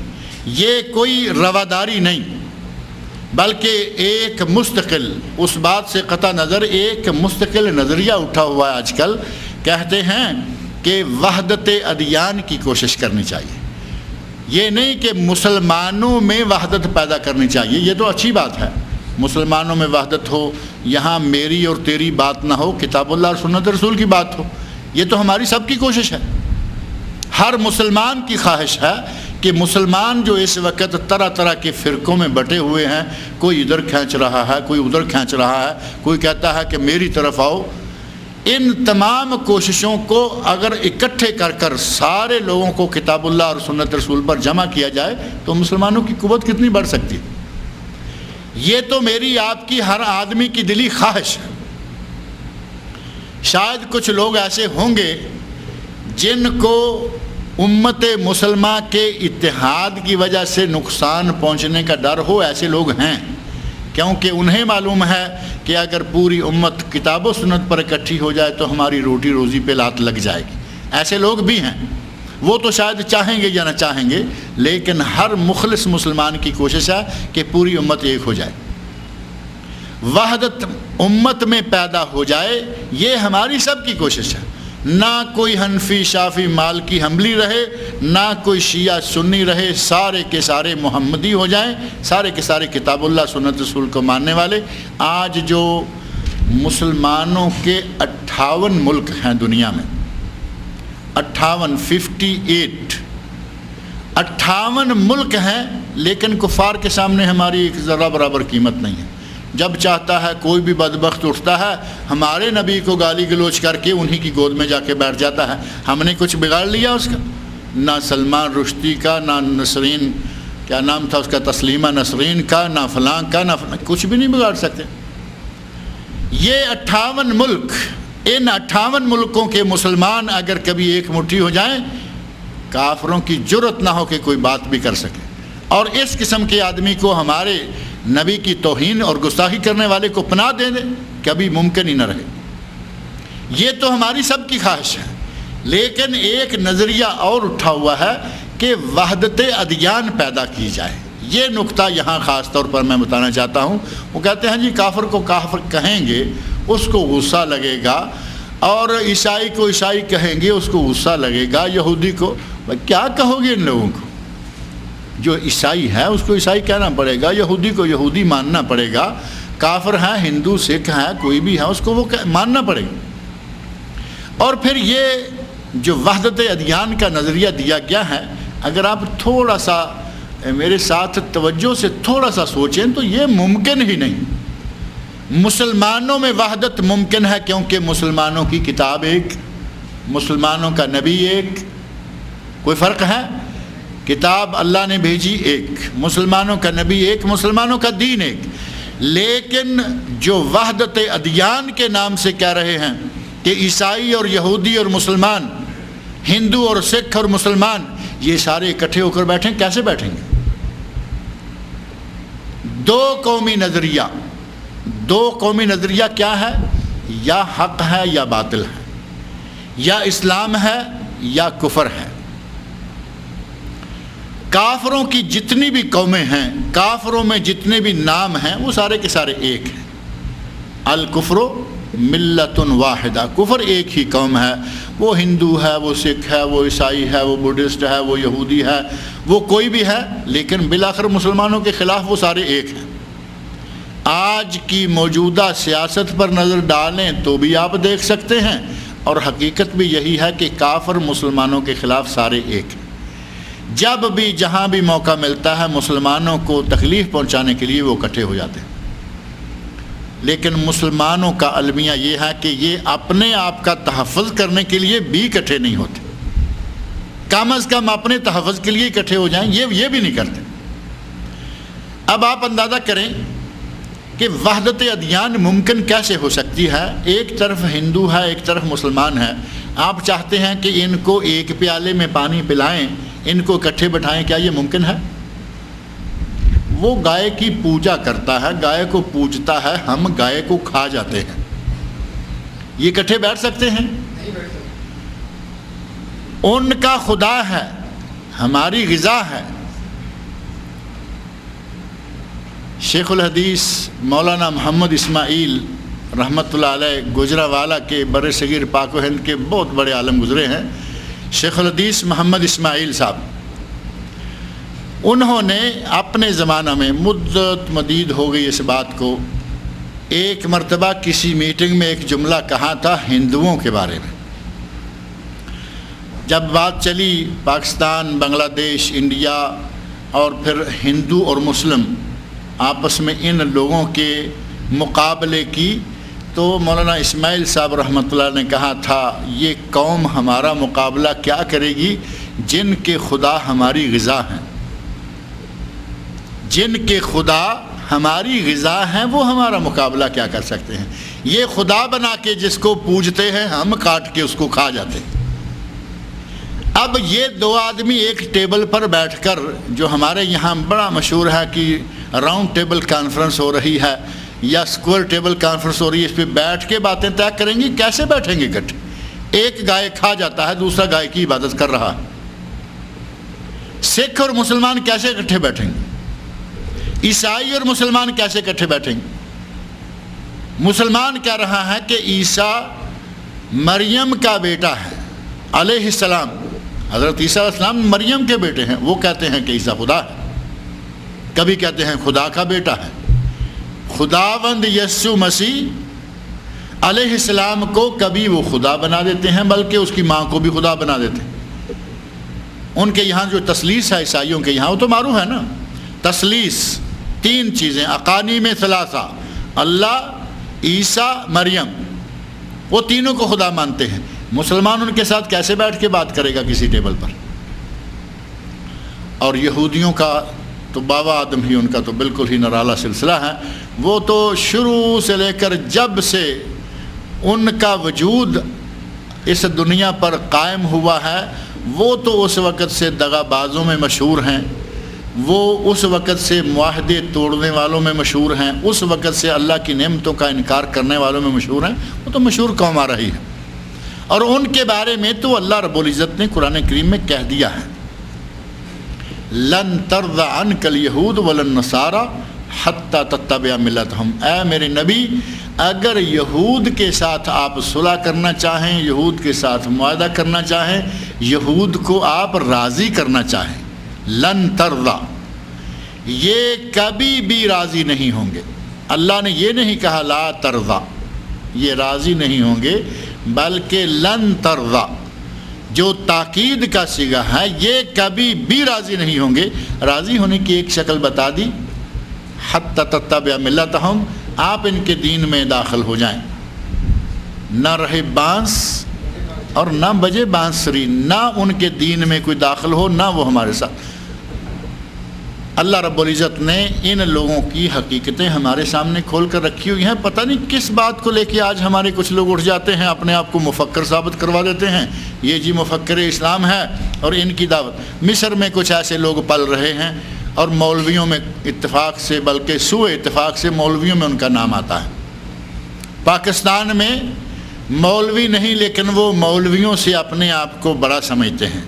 یہ کوئی رواداری نہیں، بلکہ ایک مستقل، اس بات سے قطع نظر ایک مستقل نظریہ اٹھا ہوا ہے آج کل۔ کہتے ہیں کہ وحدت ادیان کی کوشش کرنی چاہیے، یہ نہیں کہ مسلمانوں میں وحدت پیدا کرنی چاہیے، یہ تو اچھی بات ہے، مسلمانوں میں وحدت ہو، یہاں میری اور تیری بات نہ ہو، کتاب اللہ اور سنت رسول کی بات ہو، یہ تو ہماری سب کی کوشش ہے، ہر مسلمان کی خواہش ہے کہ مسلمان جو اس وقت طرح طرح کے فرقوں میں بٹے ہوئے ہیں، کوئی ادھر کھینچ رہا ہے، کوئی ادھر کھینچ رہا ہے، کوئی کہتا ہے کہ میری طرف آؤ، ان تمام کوششوں کو اگر اکٹھے کر سارے لوگوں کو کتاب اللہ اور سنت رسول پر جمع کیا جائے تو مسلمانوں کی قوت کتنی بڑھ سکتی ہے۔ یہ تو میری آپ کی ہر آدمی کی دلی خواہش ہے۔ شاید کچھ لوگ ایسے ہوں گے جن کو امت مسلمہ کے اتحاد کی وجہ سے نقصان پہنچنے کا ڈر ہو، ایسے لوگ ہیں، کیونکہ انہیں معلوم ہے کہ اگر پوری امت کتاب و سنت پر اکٹھی ہو جائے تو ہماری روٹی روزی پہ لات لگ جائے گی۔ ایسے لوگ بھی ہیں، وہ تو شاید چاہیں گے یا نہ چاہیں گے، لیکن ہر مخلص مسلمان کی کوشش ہے کہ پوری امت ایک ہو جائے، وحدت امت میں پیدا ہو جائے، یہ ہماری سب کی کوشش ہے۔ نہ کوئی حنفی شافی مالکی حنبلی رہے، نہ کوئی شیعہ سنی رہے، سارے کے سارے محمدی ہو جائیں، سارے کے سارے کتاب اللہ سنت رسول کو ماننے والے۔ آج جو مسلمانوں کے 58 ملک ہیں دنیا میں، 58 ملک ہیں، لیکن کفار کے سامنے ہماری ایک ذرہ برابر قیمت نہیں ہے۔ جب چاہتا ہے کوئی بھی بدبخت اٹھتا ہے، ہمارے نبی کو گالی گلوچ کر کے انہی کی گود میں جا کے بیٹھ جاتا ہے۔ ہم نے کچھ بگاڑ لیا اس کا؟ نہ سلمان رشدی کا، نہ نسرین کیا نام تھا اس کا، تسلیمہ نسرین کا، نہ فلاں کا، نہ فلاں، کچھ بھی نہیں بگاڑ سکتے۔ یہ 58 ملک، ان 58 ملکوں کے مسلمان اگر کبھی ایک مٹھی ہو جائیں، کافروں کی جرت نہ ہو کہ کوئی بات بھی کر سکے، اور اس قسم کے آدمی کو ہمارے نبی کی توہین اور گستاخی کرنے والے کو پناہ دے دے، کبھی ممکن ہی نہ رہے۔ یہ تو ہماری سب کی خواہش ہے، لیکن ایک نظریہ اور اٹھا ہوا ہے کہ وحدت ادیان پیدا کی جائے۔ یہ نقطہ یہاں خاص طور پر میں بتانا چاہتا ہوں۔ وہ کہتے ہیں جی کافر کو کافر کہیں گے اس کو غصہ لگے گا، اور عیسائی کو عیسائی کہیں گے اس کو غصہ لگے گا، یہودی کو کیا کہو گے؟ ان لوگوں کو جو عیسائی ہے اس کو عیسائی کہنا پڑے گا، یہودی کو یہودی ماننا پڑے گا، کافر ہیں، ہندو سکھ ہیں، کوئی بھی ہے اس کو وہ ماننا پڑے گا۔ اور پھر یہ جو وحدت ادیان کا نظریہ دیا گیا ہے، اگر آپ تھوڑا سا میرے ساتھ توجہ سے تھوڑا سا سوچیں تو یہ ممکن ہی نہیں۔ مسلمانوں میں وحدت ممکن ہے کیونکہ مسلمانوں کی کتاب ایک، مسلمانوں کا نبی ایک، کوئی فرق ہے؟ کتاب اللہ نے بھیجی ایک، مسلمانوں کا نبی ایک، مسلمانوں کا دین ایک۔ لیکن جو وحدت ادیان کے نام سے کہہ رہے ہیں کہ عیسائی اور یہودی اور مسلمان، ہندو اور سکھ اور مسلمان، یہ سارے اکٹھے ہو کر بیٹھیں، کیسے بیٹھیں گے؟ دو قومی نظریہ کیا ہے؟ یا حق ہے یا باطل ہے، یا اسلام ہے یا کفر ہے۔ کافروں کی جتنی بھی قومیں ہیں، کافروں میں جتنے بھی نام ہیں، وہ سارے کے سارے ایک ہیں۔ الکفر ملت واحدہ، کفر ایک ہی قوم ہے، وہ ہندو ہے، وہ سکھ ہے، وہ عیسائی ہے، وہ بدھسٹ ہے، وہ یہودی ہے، وہ کوئی بھی ہے، لیکن بالآخر مسلمانوں کے خلاف وہ سارے ایک ہیں۔ آج کی موجودہ سیاست پر نظر ڈالیں تو بھی آپ دیکھ سکتے ہیں، اور حقیقت بھی یہی ہے کہ کافر مسلمانوں کے خلاف سارے ایک ہیں۔ جب بھی جہاں بھی موقع ملتا ہے مسلمانوں کو تکلیف پہنچانے کے لیے وہ اکٹھے ہو جاتے ہیں، لیکن مسلمانوں کا المیہ یہ ہے کہ یہ اپنے آپ کا تحفظ کرنے کے لیے بھی اکٹھے نہیں ہوتے، کم از کم اپنے تحفظ کے لیے اکٹھے ہو جائیں، یہ بھی نہیں کرتے۔ اب آپ اندازہ کریں کہ وحدت ادیان ممکن کیسے ہو سکتی ہے؟ ایک طرف ہندو ہے، ایک طرف مسلمان ہے، آپ چاہتے ہیں کہ ان کو ایک پیالے میں پانی پلائیں، ان کو اکٹھے بٹھائیں، کیا یہ ممکن ہے؟ وہ گائے کی پوجا کرتا ہے، گائے کو پوجتا ہے، ہم گائے کو کھا جاتے ہیں، یہ اکٹھے بیٹھ سکتے ہیں؟ ان کا خدا ہے، ہماری غذا ہے۔ شیخ الحدیث مولانا محمد اسماعیل رحمۃ اللہ علیہ گجرانوالہ کے بر صغیر پاک و ہند کے بہت بڑے عالم گزرے ہیں، شیخ الحدیث محمد اسماعیل صاحب، انہوں نے اپنے زمانہ میں مدت مدید ہو گئی اس بات کو، ایک مرتبہ کسی میٹنگ میں ایک جملہ کہا تھا ہندوؤں کے بارے میں۔ جب بات چلی پاکستان، بنگلہ دیش، انڈیا اور پھر ہندو اور مسلم آپس میں ان لوگوں کے مقابلے کی، تو مولانا اسماعیل صاحب رحمۃ اللہ نے کہا تھا یہ قوم ہمارا مقابلہ کیا کرے گی جن کے خدا ہماری غذا ہیں، جن کے خدا ہماری غذا ہیں وہ ہمارا مقابلہ کیا کر سکتے ہیں؟ یہ خدا بنا کے جس کو پوجتے ہیں ہم کاٹ کے اس کو کھا جاتے ہیں۔ اب یہ دو آدمی ایک ٹیبل پر بیٹھ کر، جو ہمارے یہاں بڑا مشہور ہے کہ راؤنڈ ٹیبل کانفرنس ہو رہی ہے یا اسکوائر ٹیبل کانفرنس ہو رہی ہے، اس پہ بیٹھ کے باتیں طے کریں گی، کیسے بیٹھیں گے اکٹھے؟ ایک گائے کھا جاتا ہے، دوسرا گائے کی عبادت کر رہا ہے۔ سکھ اور مسلمان کیسے اکٹھے بیٹھیں گے؟ عیسائی اور مسلمان کیسے اکٹھے بیٹھیں گے؟ مسلمان کہہ رہا ہے کہ عیسیٰ مریم کا بیٹا ہے علیہ السلام، حضرت عیسیٰ علیہ السلام مریم کے بیٹے ہیں، وہ کہتے ہیں کہ عیسیٰ خدا ہے، کبھی کہتے ہیں خدا کا بیٹا ہے۔ خداوند یسوع مسیح علیہ السلام کو کبھی وہ خدا بنا دیتے ہیں بلکہ اس کی ماں کو بھی خدا بنا دیتے ہیں۔ ان کے یہاں جو تثلیث ہے عیسائیوں کے یہاں وہ تو معروف ہے نا، تثلیث، تین چیزیں، اقانیم ثلاثہ، اللہ، عیسیٰ، مریم، وہ تینوں کو خدا مانتے ہیں۔ مسلمان ان کے ساتھ کیسے بیٹھ کے بات کرے گا کسی ٹیبل پر؟ اور یہودیوں کا تو بابا آدم ہی ان کا تو بالکل ہی نرالا سلسلہ ہے، وہ تو شروع سے لے کر جب سے ان کا وجود اس دنیا پر قائم ہوا ہے وہ تو اس وقت سے دغا بازوں میں مشہور ہیں، وہ اس وقت سے معاہدے توڑنے والوں میں مشہور ہیں، اس وقت سے اللہ کی نعمتوں کا انکار کرنے والوں میں مشہور ہیں، وہ تو مشہور قوم آ رہی ہے۔ اور ان کے بارے میں تو اللہ رب العزت نے قرآن کریم میں کہہ دیا ہے، لن ترضى عنك اليهود ولا النصارى حتى تتبع ملتهم، اے میرے نبی اگر یہود کے ساتھ آپ صلح کرنا چاہیں، یہود کے ساتھ معاہدہ کرنا چاہیں، یہود کو آپ راضی کرنا چاہیں، لن ترضى، یہ کبھی بھی راضی نہیں ہوں گے۔ اللہ نے یہ نہیں کہا لا ترضى، یہ راضی نہیں ہوں گے، بلکہ لن ترضى جو تاکید کا صیغہ ہے، یہ کبھی بھی راضی نہیں ہوں گے۔ راضی ہونے کی ایک شکل بتا دی، حتی تتبع ملتہم، آپ ان کے دین میں داخل ہو جائیں، نہ رہے بانس اور نہ بجے بانسری، نہ ان کے دین میں کوئی داخل ہو، نہ وہ ہمارے ساتھ۔ اللہ رب العزت نے ان لوگوں کی حقیقتیں ہمارے سامنے کھول کر رکھی ہوئی ہیں۔ پتہ نہیں کس بات کو لے کے آج ہمارے کچھ لوگ اٹھ جاتے ہیں، اپنے آپ کو مفکر ثابت کروا دیتے ہیں، یہ جی مفکر اسلام ہے اور ان کی دعوت۔ مصر میں کچھ ایسے لوگ پل رہے ہیں اور مولویوں میں اتفاق سے، بلکہ سوء اتفاق سے مولویوں میں ان کا نام آتا ہے۔ پاکستان میں مولوی نہیں لیکن وہ مولویوں سے اپنے آپ کو بڑا سمجھتے ہیں،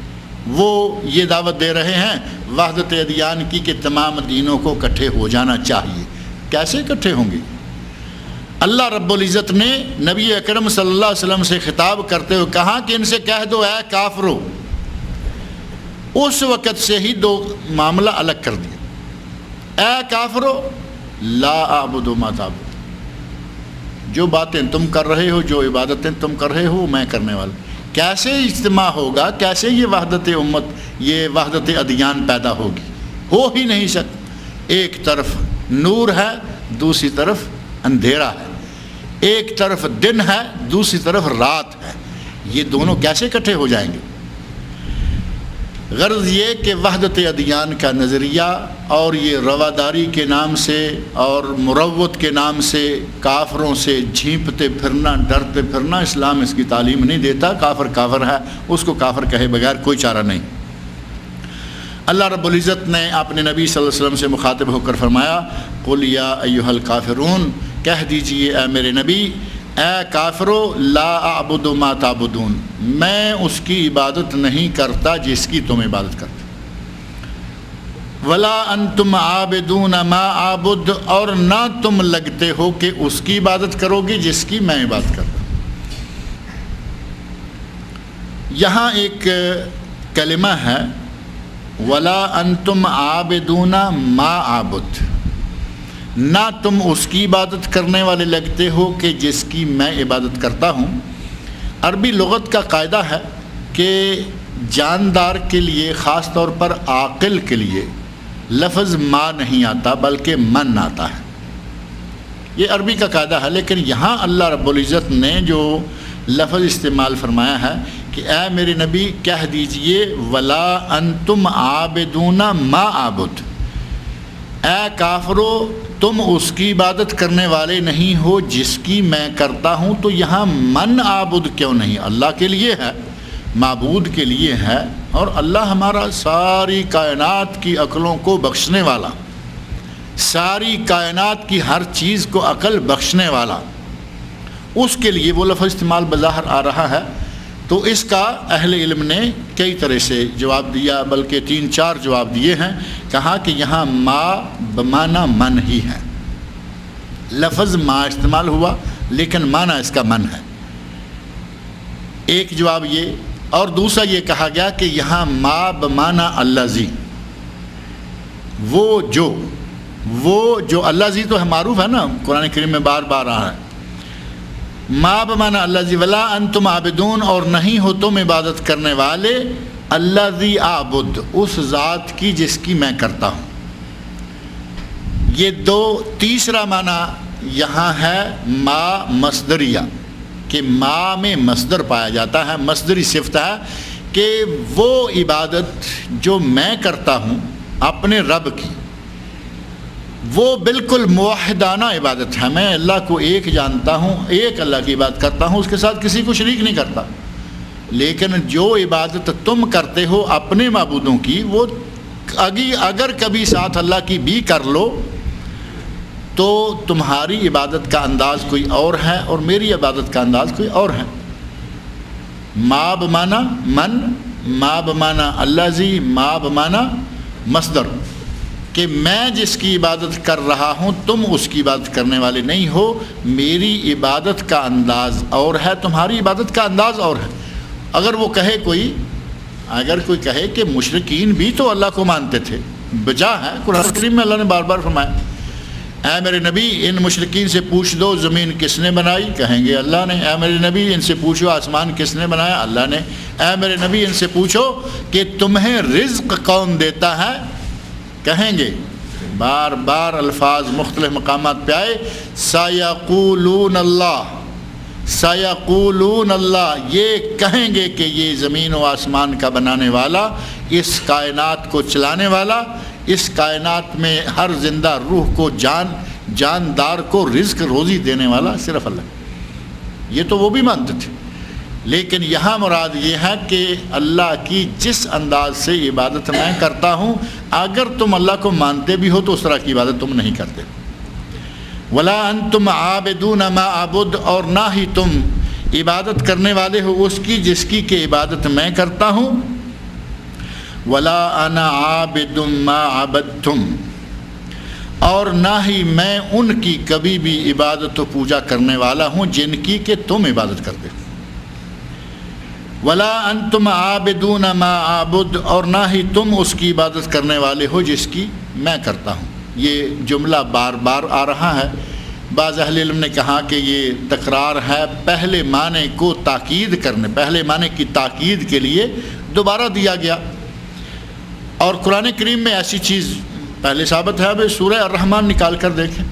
وہ یہ دعوت دے رہے ہیں وحدت ادیان کی کہ تمام دینوں کو اکٹھے ہو جانا چاہیے۔ کیسے اکٹھے ہوں گے؟ اللہ رب العزت نے نبی اکرم صلی اللہ علیہ وسلم سے خطاب کرتے ہوئے کہا کہ ان سے کہہ دو اے کافرو، اس وقت سے ہی دو معاملہ الگ کر دیا، اے کافرو لا اعبد ما تعبد، جو باتیں تم کر رہے ہو، جو عبادتیں تم کر رہے ہو میں کرنے والا۔ کیسے اجتماع ہوگا؟ کیسے یہ وحدت امت، یہ وحدت ادیان پیدا ہوگی؟ ہو ہی نہیں سکتا۔ ایک طرف نور ہے، دوسری طرف اندھیرا ہے، ایک طرف دن ہے، دوسری طرف رات ہے، یہ دونوں کیسے اکٹھے ہو جائیں گے؟ غرض یہ کہ وحدت ادیان کا نظریہ اور یہ رواداری کے نام سے اور مروت کے نام سے کافروں سے جھینپتے پھرنا، ڈرتے پھرنا، اسلام اس کی تعلیم نہیں دیتا۔ کافر کافر ہے، اس کو کافر کہے بغیر کوئی چارہ نہیں۔ اللہ رب العزت نے اپنے نبی صلی اللہ علیہ وسلم سے مخاطب ہو کر فرمایا، قل یا ایھا الکافرون، کہہ دیجئے اے میرے نبی، اے کافرو لا اعبد ما تعبدون، میں اس کی عبادت نہیں کرتا جس کی تم عبادت کرتے، ولا انتم عابدون ما اعبد، اور نہ تم لگتے ہو کہ اس کی عبادت کرو گے جس کی میں عبادت کرتا ہوں۔ یہاں ایک کلمہ ہے ولا انتم عابدون ما اعبد، نہ تم اس کی عبادت کرنے والے لگتے ہو کہ جس کی میں عبادت کرتا ہوں۔ عربی لغت کا قاعدہ ہے کہ جاندار کے لیے، خاص طور پر عاقل کے لیے، لفظ ما نہیں آتا بلکہ من آتا ہے، یہ عربی کا قاعدہ ہے۔ لیکن یہاں اللہ رب العزت نے جو لفظ استعمال فرمایا ہے کہ اے میرے نبی کہہ دیجئے ولا انتم عابدون ما اعبد، اے کافرو تم اس کی عبادت کرنے والے نہیں ہو جس کی میں کرتا ہوں۔ تو یہاں من عابد کیوں نہیں؟ اللہ کے لیے ہے، معبود کے لیے ہے، اور اللہ ہمارا ساری کائنات کی عقلوں کو بخشنے والا، ساری کائنات کی ہر چیز کو عقل بخشنے والا، اس کے لیے وہ لفظ استعمال بظاہر آ رہا ہے۔ تو اس کا اہل علم نے کئی طرح سے جواب دیا، بلکہ 3-4 جواب دیے ہیں۔ کہا کہ یہاں ما بمعنی من ہی ہے، لفظ ما استعمال ہوا لیکن معنی اس کا من ہے، ایک جواب یہ۔ اور دوسرا یہ کہا گیا کہ یہاں ما بمعنی الذی، وہ جو اللہ زی تو ہے، معروف ہے نا، قرآن کریم میں بار بار آ رہا ہے، ما بمانا الذی ولا انتم عابدون، اور نہیں ہو تم عبادت کرنے والے، الذی اعبد، اس ذات کی جس کی میں کرتا ہوں۔ یہ تیسرا معنی یہاں ہے ما مصدریہ، کہ ما میں مصدر پایا جاتا ہے، مصدری صفت ہے کہ وہ عبادت جو میں کرتا ہوں اپنے رب کی، وہ بالکل موحدانہ عبادت ہے۔ میں اللہ کو ایک جانتا ہوں، ایک اللہ کی عبادت کرتا ہوں، اس کے ساتھ کسی کو شریک نہیں کرتا۔ لیکن جو عبادت تم کرتے ہو اپنے معبودوں کی، وہ اگر کبھی ساتھ اللہ کی بھی کر لو تو تمہاری عبادت کا انداز کوئی اور ہے اور میری عبادت کا انداز کوئی اور ہے۔ ما بمانا من، ما بمانا الذی، ما بمانا مصدر، کہ میں جس کی عبادت کر رہا ہوں تم اس کی عبادت کرنے والے نہیں ہو، میری عبادت کا انداز اور ہے، تمہاری عبادت کا انداز اور ہے۔ اگر کوئی کہے کہ مشرکین بھی تو اللہ کو مانتے تھے، بجا ہے، قرآن کریم میں اللہ نے بار بار فرمایا اے میرے نبی ان مشرکین سے پوچھ دو زمین کس نے بنائی، کہیں گے اللہ نے۔ اے میرے نبی ان سے پوچھو آسمان کس نے بنایا، اللہ نے۔ اے میرے نبی ان سے پوچھو کہ تمہیں رزق کون دیتا ہے، کہیں گے، بار بار الفاظ مختلف مقامات پہ آئے، سیقولون اللہ، سیقولون اللہ، یہ کہیں گے کہ یہ زمین و آسمان کا بنانے والا، اس کائنات کو چلانے والا، اس کائنات میں ہر زندہ روح کو جاندار کو رزق روزی دینے والا صرف اللہ۔ یہ تو وہ بھی مانتے تھے، لیکن یہاں مراد یہ ہے کہ اللہ کی جس انداز سے عبادت میں کرتا ہوں، اگر تم اللہ کو مانتے بھی ہو تو اس طرح کی عبادت تم نہیں کرتے۔ ولا انتم عابدون ما اعبد، اور نہ ہی تم عبادت کرنے والے ہو اس کی جس کی کہ عبادت میں کرتا ہوں۔ ولا انا عابد ما عبدتم، اور نہ ہی میں ان کی کبھی بھی عبادت و پوجا کرنے والا ہوں جن کی کہ تم عبادت کرتے ہو۔ ولا انتم عابدون ما اعبد، اور نہ ہی تم اس کی عبادت کرنے والے ہو جس کی میں کرتا ہوں۔ یہ جملہ بار بار آ رہا ہے۔ بعض اہل علم نے کہا کہ یہ تکرار ہے، پہلے معنی کو تاکید کرنے، پہلے معنی کی تاکید کے لیے دوبارہ دیا گیا۔ اور قرآن کریم میں ایسی چیز پہلے ثابت ہے، اب سورہ الرحمن نکال کر دیکھیں،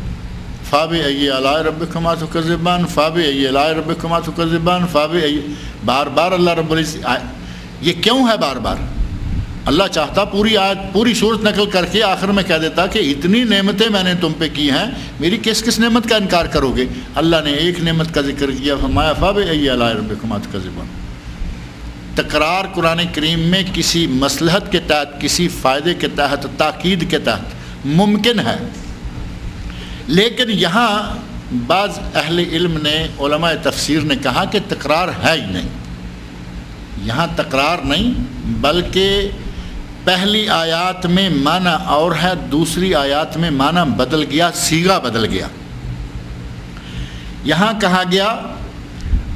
فَبِأَيِّ آلَاءِ رَبِّكُمَا تُكَذِّبَانِ فَبِأَيِّ آلَاءِ رَبِّكُمَا تُكَذِّبَانِ فَبِأَيِّ، بار بار اللہ رب العزت، یہ کیوں ہے بار بار؟ اللہ چاہتا پوری آیت پوری صورت نقل کر کے آخر میں کہہ دیتا کہ اتنی نعمتیں میں نے تم پہ کی ہیں، میری کس کس نعمت کا انکار کرو گے؟ اللہ نے ایک نعمت کا ذکر کیا، فرمایا فَبِأَيِّ آلَاءِ رَبِّكُمَا تُكَذِّبَانِ۔ تکرار قرآن کریم میں کسی مصلحت کے تحت، کسی فائدے کے تحت، تاکید کے تحت ممکن ہے، لیکن یہاں بعض اہل علم نے، علماء تفسیر نے کہا کہ تکرار ہے ہی نہیں، یہاں تکرار نہیں، بلکہ پہلی آیات میں معنی اور ہے، دوسری آیات میں معنی بدل گیا، صیغہ بدل گیا۔ یہاں کہا گیا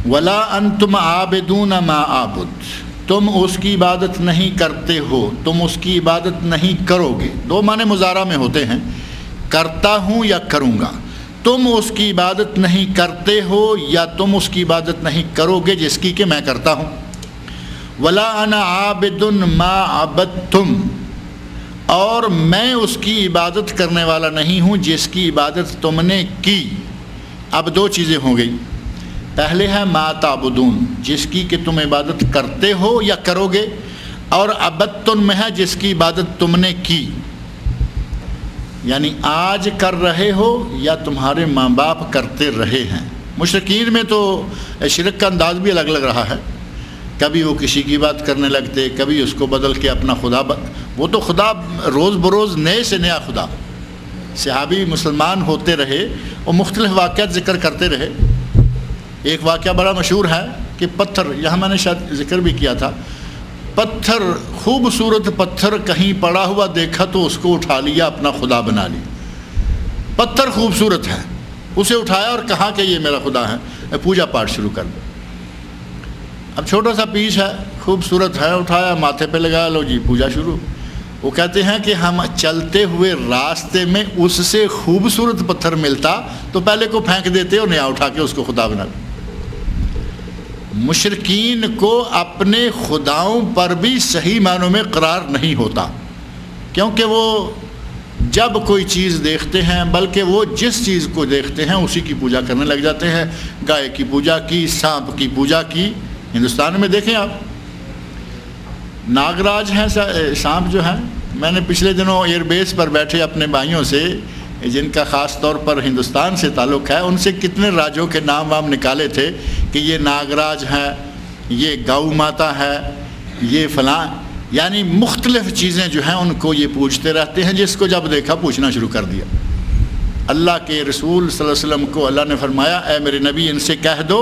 ولا انتم عابدون ما اعبد، تم اس کی عبادت نہیں کرتے ہو، تم اس کی عبادت نہیں کرو گے۔ دو معنی مضارع میں ہوتے ہیں، کرتا ہوں یا کروں گا۔ تم اس کی عبادت نہیں کرتے ہو یا تم اس کی عبادت نہیں کرو گے جس کی کہ میں کرتا ہوں۔ ولا انا عابد ما عبدتم، اور میں اس کی عبادت کرنے والا نہیں ہوں جس کی عبادت تم نے کی۔ اب دو چیزیں ہو گئی، پہلے ہے ما تعبدون، جس کی کہ تم عبادت کرتے ہو یا کرو گے، اور عبدتم میں ہے جس کی عبادت تم نے کی، یعنی آج کر رہے ہو یا تمہارے ماں باپ کرتے رہے ہیں۔ مشرکین میں تو شرک کا انداز بھی الگ الگ رہا ہے، کبھی وہ کسی کی بات کرنے لگتے، کبھی اس کو بدل کے اپنا خدا وہ تو خدا روز بروز نئے سے نیا خدا۔ صحابی مسلمان ہوتے رہے اور مختلف واقعات ذکر کرتے رہے۔ ایک واقعہ بڑا مشہور ہے کہ پتھر، یہاں میں نے شاید ذکر بھی کیا تھا، پتھر، خوبصورت پتھر کہیں پڑا ہوا دیکھا تو اس کو اٹھا لیا، اپنا خدا بنا لیا۔ پتھر خوبصورت ہے، اسے اٹھایا اور کہا کہ یہ میرا خدا ہے، پوجا پاٹ شروع کر دو۔ اب چھوٹا سا پیس ہے، خوبصورت ہے، اٹھایا ماتھے پہ لگایا، لو جی پوجا شروع۔ وہ کہتے ہیں کہ ہم چلتے ہوئے راستے میں اس سے خوبصورت پتھر ملتا تو پہلے کو پھینک دیتے اور نیا اٹھا کے اس کو خدا بنا دیتے۔ مشرکین کو اپنے خداؤں پر بھی صحیح معنوں میں قرار نہیں ہوتا، کیونکہ وہ جب کوئی چیز دیکھتے ہیں، بلکہ وہ جس چیز کو دیکھتے ہیں اسی کی پوجا کرنے لگ جاتے ہیں۔ گائے کی پوجا کی، سانپ کی پوجا کی۔ ہندوستان میں دیکھیں آپ، ناگراج ہیں سانپ جو ہیں، میں نے پچھلے دنوں ایئر بیس پر بیٹھے اپنے بھائیوں سے جن کا خاص طور پر ہندوستان سے تعلق ہے، ان سے کتنے راجوں کے نام وام نکالے تھے کہ یہ ناگراج ہے، یہ گاؤ ماتا ہے، یہ فلاں، یعنی مختلف چیزیں جو ہیں ان کو یہ پوچھتے رہتے ہیں، جس کو جب دیکھا پوچھنا شروع کر دیا۔ اللہ کے رسول صلی اللہ علیہ وسلم کو اللہ نے فرمایا، اے میرے نبی ان سے کہہ دو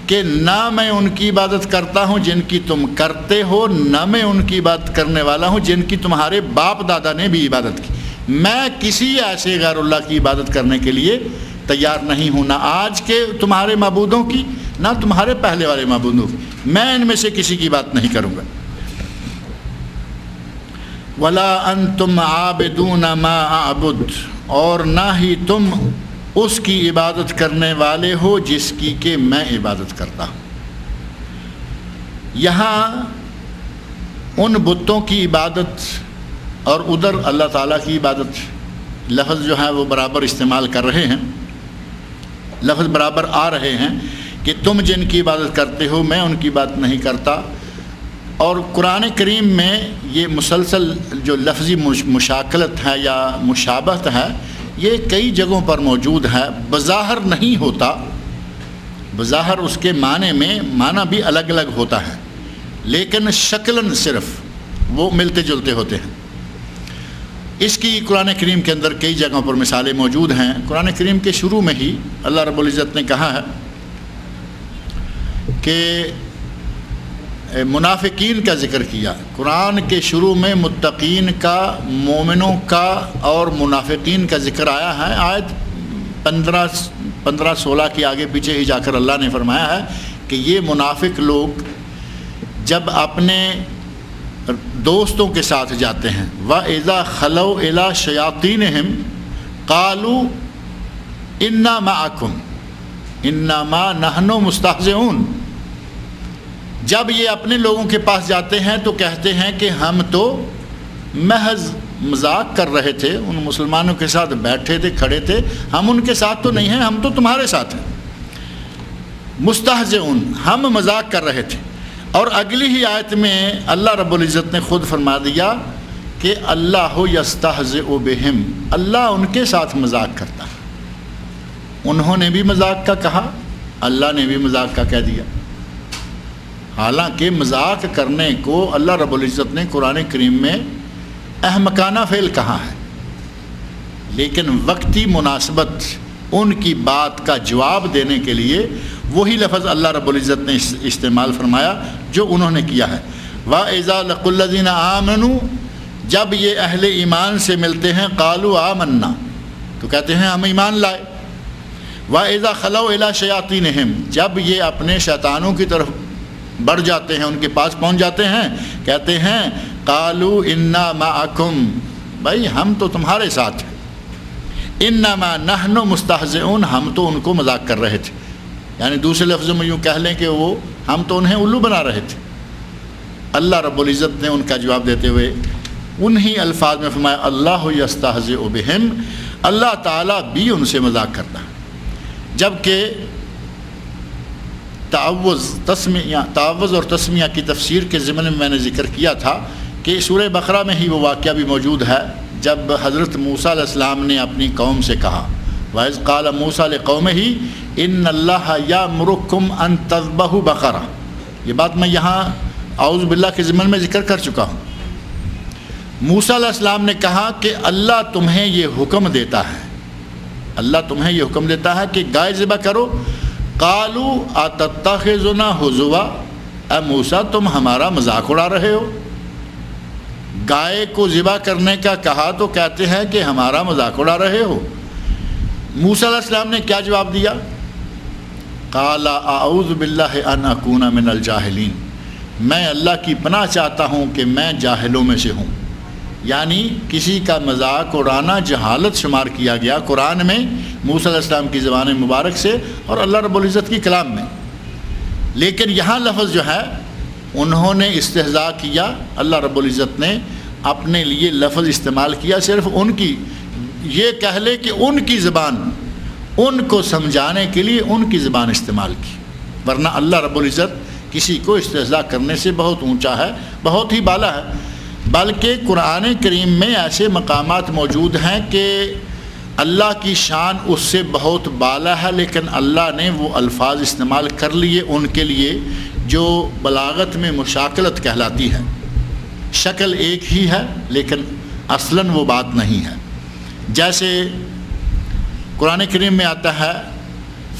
کہ نہ میں ان کی عبادت کرتا ہوں جن کی تم کرتے ہو، نہ میں ان کی عبادت کرنے والا ہوں جن کی تمہارے باپ دادا نے بھی عبادت کی۔ میں کسی ایسے غیر اللہ کی عبادت کرنے کے لیے تیار نہیں ہوں، نہ آج کے تمہارے معبودوں کی، نہ تمہارے پہلے والے معبودوں کی، میں ان میں سے کسی کی بات نہیں کروں گا۔ وَلَا أَنْتُمْ عَابِدُونَ مَا أَعْبُدُ، اور نہ ہی تم اس کی عبادت کرنے والے ہو جس کی کہ میں عبادت کرتا ہوں۔ یہاں ان بتوں کی عبادت اور ادھر اللہ تعالیٰ کی عبادت، لفظ جو ہے وہ برابر استعمال کر رہے ہیں، لفظ برابر آ رہے ہیں کہ تم جن کی عبادت کرتے ہو میں ان کی بات نہیں کرتا۔ اور قرآن کریم میں یہ مسلسل جو لفظی مشاکلت ہے یا مشابہت ہے، یہ کئی جگہوں پر موجود ہے۔ بظاہر نہیں ہوتا، بظاہر اس کے معنی میں معنی بھی الگ الگ ہوتا ہے، لیکن شکلاً صرف وہ ملتے جلتے ہوتے ہیں۔ اس کی قرآن کریم کے اندر کئی جگہوں پر مثالیں موجود ہیں۔ قرآن کریم کے شروع میں ہی اللہ رب العزت نے کہا ہے کہ منافقین کا ذکر کیا۔ قرآن کے شروع میں متقین کا، مومنوں کا اور منافقین کا ذکر آیا ہے۔ آیت 15-16 کے آگے پیچھے ہی جا کر اللہ نے فرمایا ہے کہ یہ منافق لوگ جب اپنے دوستوں کے ساتھ جاتے ہیں، وَإِذَا خَلَوْا إِلَىٰ شَيَاطِينِهِمْ قَالُوا إِنَّا مَعَكُمْ إِنَّمَا نَحْنُ مُسْتَهْزِئُونَ، جب یہ اپنے لوگوں کے پاس جاتے ہیں تو کہتے ہیں کہ ہم تو محض مذاق کر رہے تھے، ان مسلمانوں کے ساتھ بیٹھے تھے، کھڑے تھے، ہم ان کے ساتھ تو نہیں ہیں، ہم تو تمہارے ساتھ ہیں۔ مستہزئون، ہم مذاق کر رہے تھے۔ اور اگلی ہی آیت میں اللہ رب العزت نے خود فرما دیا کہ اللہ یستہزئ بہم، اللہ ان کے ساتھ مذاق کرتا ہے۔ انہوں نے بھی مذاق کا کہا، اللہ نے بھی مذاق کا کہہ دیا۔ حالانکہ مذاق کرنے کو اللہ رب العزت نے قرآن کریم میں احمقانہ فعل کہا ہے، لیکن وقتی مناسبت ان کی بات کا جواب دینے کے لیے وہی لفظ اللہ رب العزت نے استعمال فرمایا جو انہوں نے کیا ہے۔ وَإِذَا لَقُوا الَّذِينَ آمَنُوا، جب یہ اہل ایمان سے ملتے ہیں، قَالُوا آمَنَّا، تو کہتے ہیں ہم ایمان لائے۔ وَإِذَا خَلَوْا إِلَىٰ شَيَاطِينِهِمْ، جب یہ اپنے شیطانوں کی طرف بڑھ جاتے ہیں، ان کے پاس پہنچ جاتے ہیں، کہتے ہیں قَالُوا إِنَّا مَعَكُمْ، بھائی ہم تو تمہارے ساتھ ہیں۔ إِنَّمَا نَحْنُ مُسْتَهْزِئُونَ، ہم تو ان کو مذاق کر رہے تھے، یعنی دوسرے لفظوں میں یوں کہہ لیں کہ وہ ہم تو انہیں الو بنا رہے تھے۔ اللہ رب العزت نے ان کا جواب دیتے ہوئے انہی الفاظ میں فرمایا اللہ یستہزئ بہم، اللہ تعالیٰ بھی ان سے مذاق کرتا ہے۔ جبکہ تعوذ اور تسمیہ کی تفسیر کے ضمن میں نے ذکر کیا تھا کہ سورہ بقرہ میں ہی وہ واقعہ بھی موجود ہے، جب حضرت موسیٰ علیہ السلام نے اپنی قوم سے کہا، وَإِذْ قَالَ مُوسَىٰ لِقَوْمِهِ إِنَّ اللَّهَ يَأْمُرُكُمْ أَن تَذْبَحُوا بَقَرَةً، یہ بات میں یہاں اعوذ باللہ کے ضمن میں ذکر کر چکا ہوں۔ موسیٰ علیہ السلام نے کہا کہ اللہ تمہیں یہ حکم دیتا ہے، اللہ تمہیں یہ حکم دیتا ہے کہ گائے ذبح کرو۔ قالوا اتتخذنا ہزوا، اے موسیٰ تم ہمارا مذاق اڑا رہے ہو۔ گائے کو ذبح کرنے کا کہا تو کہتے ہیں کہ ہمارا مذاق اڑا رہے ہو۔ موسیٰ علیہ السلام نے کیا جواب دیا؟ قال اعوذ باللہ ان اکون من الجاہلین، میں اللہ کی پناہ چاہتا ہوں کہ میں جاہلوں میں سے ہوں۔ یعنی کسی کا مذاق اڑانا جہالت شمار کیا گیا قرآن میں موسیٰ علیہ السلام کی زبان مبارک سے اور اللہ رب العزت کی کلام میں۔ لیکن یہاں لفظ جو ہے انہوں نے استہزاء کیا، اللہ رب العزت نے اپنے لیے لفظ استعمال کیا، صرف ان کی، یہ کہہ لے کہ ان کی زبان، ان کو سمجھانے کے لیے ان کی زبان استعمال کی، ورنہ اللہ رب العزت کسی کو استہزاء کرنے سے بہت اونچا ہے، بہت ہی بالا ہے۔ بلکہ قرآن کریم میں ایسے مقامات موجود ہیں کہ اللہ کی شان اس سے بہت بالا ہے، لیکن اللہ نے وہ الفاظ استعمال کر لیے ان کے لیے جو بلاغت میں مشاکلت کہلاتی ہے، شکل ایک ہی ہے لیکن اصلاً وہ بات نہیں ہے۔ جیسے قرآن کریم میں آتا ہے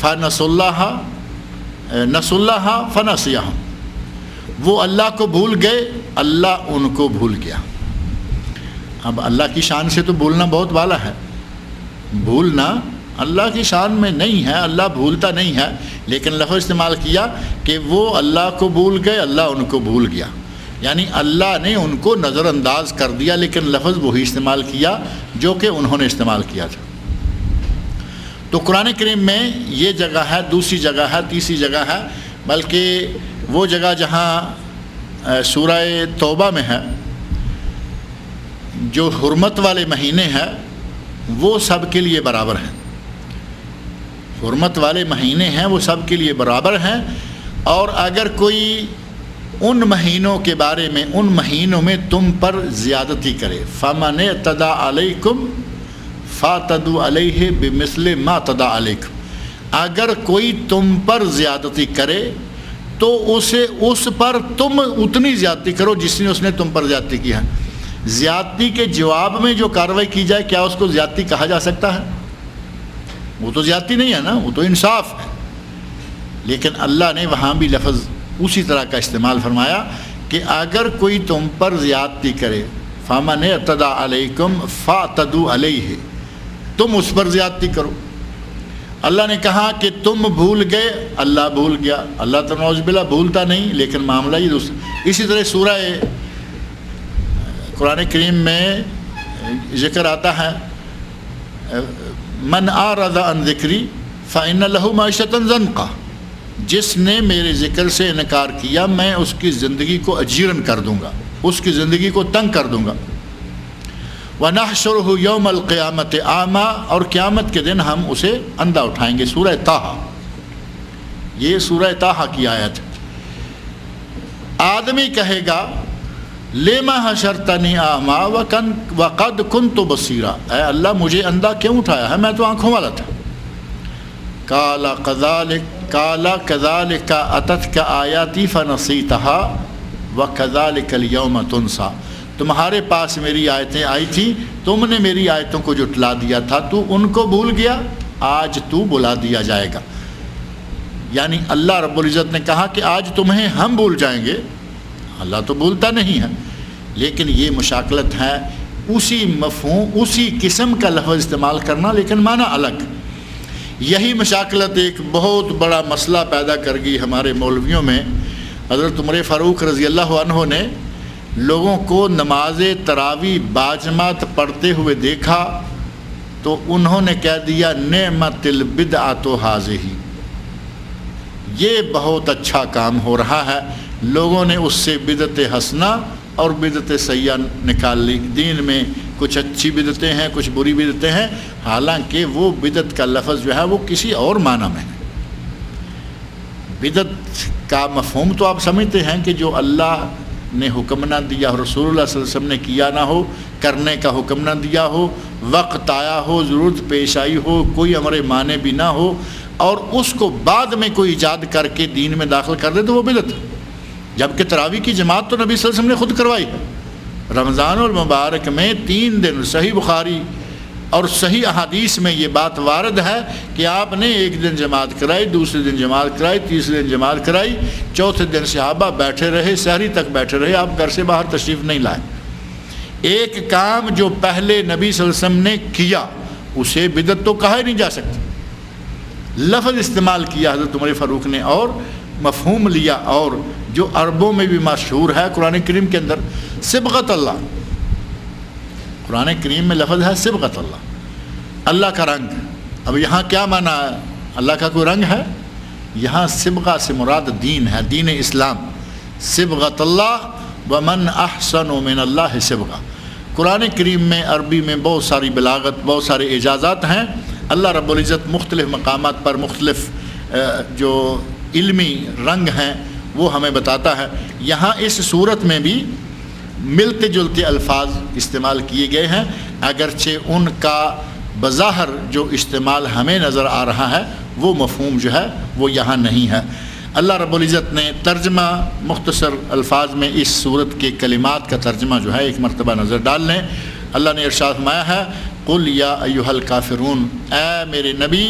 فَنَسُوا اللَّهَ نَسُوا اللَّهَ فَنَسِيَهُمْ، وہ اللہ کو بھول گئے، اللہ ان کو بھول گیا۔ اب اللہ کی شان سے تو بھولنا بہت بالا ہے، بھولنا اللہ کی شان میں نہیں ہے، اللہ بھولتا نہیں ہے، لیکن لفظ استعمال کیا کہ وہ اللہ کو بھول گئے، اللہ ان کو بھول گیا، یعنی اللہ نے ان کو نظر انداز کر دیا، لیکن لفظ وہی استعمال کیا جو کہ انہوں نے استعمال کیا تھا۔ تو قرآن کریم میں یہ جگہ ہے، دوسری جگہ ہے، تیسری جگہ ہے، بلکہ وہ جگہ جہاں سورہ توبہ میں ہے، جو حرمت والے مہینے ہیں وہ سب کے لیے برابر ہیں، حرمت والے مہینے ہیں وہ سب کے لیے برابر ہیں، اور اگر کوئی ان مہینوں کے بارے میں، ان مہینوں میں تم پر زیادتی کرے، فَمَنِ اعْتَدَىٰ عَلَيْكُمْ فَاعْتَدُوا عَلَيْهِ بِمِثْلِ مَا اعْتَدَىٰ عَلَيْكُمْ، اگر کوئی تم پر زیادتی کرے تو اسے اس پر تم اتنی زیادتی کرو جس نے تم پر زیادتی کی ہے۔ زیادتی کے جواب میں جو کارروائی کی جائے، کیا اس کو زیادتی کہا جا سکتا ہے؟ وہ تو زیادتی نہیں ہے نا، وہ تو انصاف ہے۔ لیکن اللہ نے وہاں بھی لفظ اسی طرح کا استعمال فرمایا کہ اگر کوئی تم پر زیادتی کرے، فَمَنِ اعْتَدَىٰ عَلَيْكُمْ فَاعْتَدُوا عَلَيْهِ، تم اس پر زیادتی کرو۔ اللہ نے کہا کہ تم بھول گئے، اللہ بھول گیا، اللہ تو نعوذ باللہ بھولتا نہیں، لیکن معاملہ یہ دوسرا۔ اسی طرح سورہ قرآن کریم میں ذکر آتا ہے من اعرض عن ذکری فإن له معیشۃ ضنکا، جس نے میرے ذکر سے انکار کیا میں اس کی زندگی کو اجیرن کر دوں گا، اس کی زندگی کو تنگ کر دوں گا۔ وَنَحْشُرُهُ يَوْمَ الْقِيَامَةِ أَعْمَىٰ، اور قیامت کے دن ہم اسے اندھا اٹھائیں گے۔ سورہ طٰہٰ، یہ سورہ طٰہٰ کی آیت ہے۔ آدمی کہے گا لِمَ حَشَرْتَنِي أَعْمَىٰ وَقَدْ كُنْتُ بَصِيرًا، اے اللہ مجھے اندھا کیوں اٹھایا ہے، میں تو آنکھوں والا تھا۔ قَالَ كَذَٰلِكَ أَتَتْكَ آيَاتِي فَنَسِيتَهَا وَكَذَٰلِكَ الْيَوْمَ تُنسَىٰ، تمہارے پاس میری آیتیں آئی تھیں، تم نے میری آیتوں کو جھٹلا دیا تھا، تو ان کو بھول گیا، آج تو بلا دیا جائے گا۔ یعنی اللہ رب العزت نے کہا کہ آج تمہیں ہم بھول جائیں گے، اللہ تو بھولتا نہیں ہے، لیکن یہ مشاکلت ہے، اسی مفہوم، اسی قسم کا لفظ استعمال کرنا لیکن معنی الگ۔ یہی مشاکلت ایک بہت بڑا مسئلہ پیدا کر گئی ہمارے مولویوں میں۔ حضرت عمر فاروق رضی اللہ عنہ نے لوگوں کو نماز تراویح باجماعت پڑھتے ہوئے دیکھا تو انہوں نے کہہ دیا نعمت البدعۃ ھذہ، یہ بہت اچھا کام ہو رہا ہے۔ لوگوں نے اس سے بدعت حسنہ اور بدعت سیئہ نکال لی، دین میں کچھ اچھی بدعتیں ہیں، کچھ بری بدعتیں ہیں، حالانکہ وہ بدعت کا لفظ جو ہے وہ کسی اور معنی میں ہے۔ بدعت کا مفہوم تو آپ سمجھتے ہیں کہ جو اللہ نے حکم نہ دیا، رسول اللہ صلی اللہ علیہ وسلم نے کیا نہ ہو، کرنے کا حکم نہ دیا ہو، وقت آیا ہو، ضرورت پیش آئی ہو، کوئی امر مانے بھی نہ ہو، اور اس کو بعد میں کوئی ایجاد کر کے دین میں داخل کر دے تو وہ بدعت ہے۔ جبکہ تراویح کی جماعت تو نبی صلی اللہ علیہ وسلم نے خود کروائی ہے۔ رمضان المبارک میں 3 دن صحیح بخاری اور صحیح احادیث میں یہ بات وارد ہے کہ آپ نے ایک دن جماعت کرائی، دوسرے دن جماعت کرائی، تیسرے دن جماعت کرائی، چوتھے دن صحابہ بیٹھے رہے، سحری تک بیٹھے رہے، آپ گھر سے باہر تشریف نہیں لائے۔ ایک کام جو پہلے نبی صلی اللہ علیہ وسلم نے کیا اسے بدعت تو کہا ہی نہیں جا سکتا۔ لفظ استعمال کیا حضرت عمر فاروق نے اور مفہوم لیا، اور جو عربوں میں بھی مشہور ہے قرآن کریم کے اندر صبغت اللہ، قرآن کریم میں لفظ ہے صبغت اللہ، اللہ کا رنگ۔ اب یہاں کیا معنی ہے؟ اللہ کا کوئی رنگ ہے؟ یہاں صبغہ سے مراد دین ہے، دین اسلام، صبغۃ اللہ ومن احسن من اللہ صبغہ۔ قرآن کریم میں عربی میں بہت ساری بلاغت، بہت سارے اعجازات ہیں۔ اللہ رب العزت مختلف مقامات پر مختلف جو علمی رنگ ہیں وہ ہمیں بتاتا ہے۔ یہاں اس صورت میں بھی ملتے جلتے الفاظ استعمال کیے گئے ہیں، اگرچہ ان کا بظاہر جو استعمال ہمیں نظر آ رہا ہے وہ مفہوم جو ہے وہ یہاں نہیں ہے۔ اللہ رب العزت نے ترجمہ مختصر الفاظ میں اس صورت کے کلمات کا ترجمہ جو ہے ایک مرتبہ نظر ڈال لیں۔ اللہ نے ارشاد فرمایا ہے قل یا ایھا الکافرون، اے میرے نبی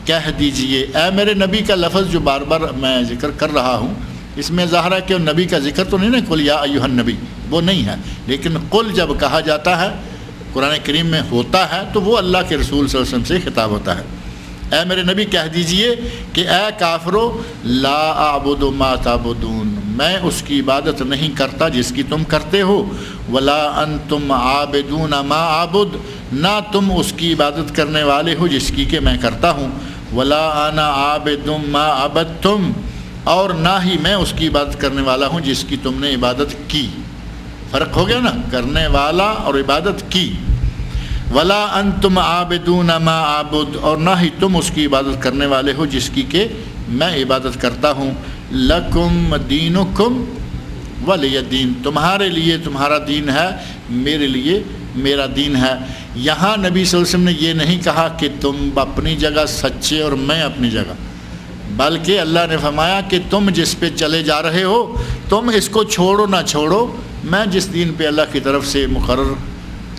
کہہ دیجئے۔ اے میرے نبی کا لفظ جو بار بار میں ذکر کر رہا ہوں اس میں ظاہر ہے کہ نبی کا ذکر تو نہیں نا، قل یا ایھا النبی وہ نہیں ہے، لیکن قل جب کہا جاتا ہے قرآن کریم میں ہوتا ہے تو وہ اللہ کے رسول صلی اللہ علیہ وسلم سے خطاب ہوتا ہے۔ اے میرے نبی کہہ دیجئے کہ اے کافرو لا اعبد ما تعبدون، میں اس کی عبادت نہیں کرتا جس کی تم کرتے ہو، ولا انتم عابدون ما اعبد، نہ تم اس کی عبادت کرنے والے ہو جس کی کہ میں کرتا ہوں، ولا انا عابد ما عبدتم، اور نہ ہی میں اس کی عبادت کرنے والا ہوں جس کی تم نے عبادت کی۔ فرق ہو گیا نا، کرنے والا اور عبادت کی۔ ولا انتم عابدون ما اعبد، اور نہ ہی تم اس کی عبادت کرنے والے ہو جس کی کہ میں عبادت کرتا ہوں۔ لکم دینکم ولی دین، تمہارے لیے تمہارا دین ہے، میرے لیے میرا دین ہے۔ یہاں نبی صلی اللہ علیہ وسلم نے یہ نہیں کہا کہ تم اپنی جگہ سچے اور میں اپنی جگہ، بلکہ اللہ نے فرمایا کہ تم جس پہ چلے جا رہے ہو تم اس کو چھوڑو نہ چھوڑو، میں جس دین پہ اللہ کی طرف سے مقرر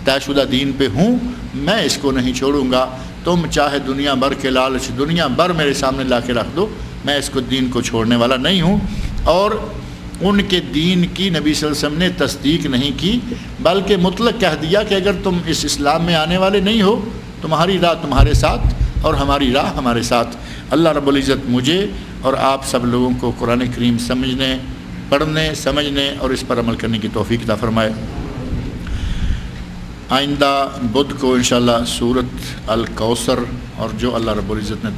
طے شدہ دین پہ ہوں میں اس کو نہیں چھوڑوں گا۔ تم چاہے دنیا بھر کے لالچ دنیا بھر میرے سامنے لا کے رکھ دو، میں اس کو دین کو چھوڑنے والا نہیں ہوں۔ اور ان کے دین کی نبی صلی اللہ علیہ وسلم نے تصدیق نہیں کی، بلکہ مطلق کہہ دیا کہ اگر تم اس اسلام میں آنے والے نہیں ہو تمہاری راہ تمہارے ساتھ اور ہماری راہ ہمارے ساتھ۔ اللہ رب العزت مجھے اور آپ سب لوگوں کو قرآن کریم سمجھنے، پڑھنے، سمجھنے اور اس پر عمل کرنے کی توفیق عطا فرمائے۔ آئندہ بدھ کو انشاءاللہ سورۃ الکوثر اور جو اللہ رب العزت نے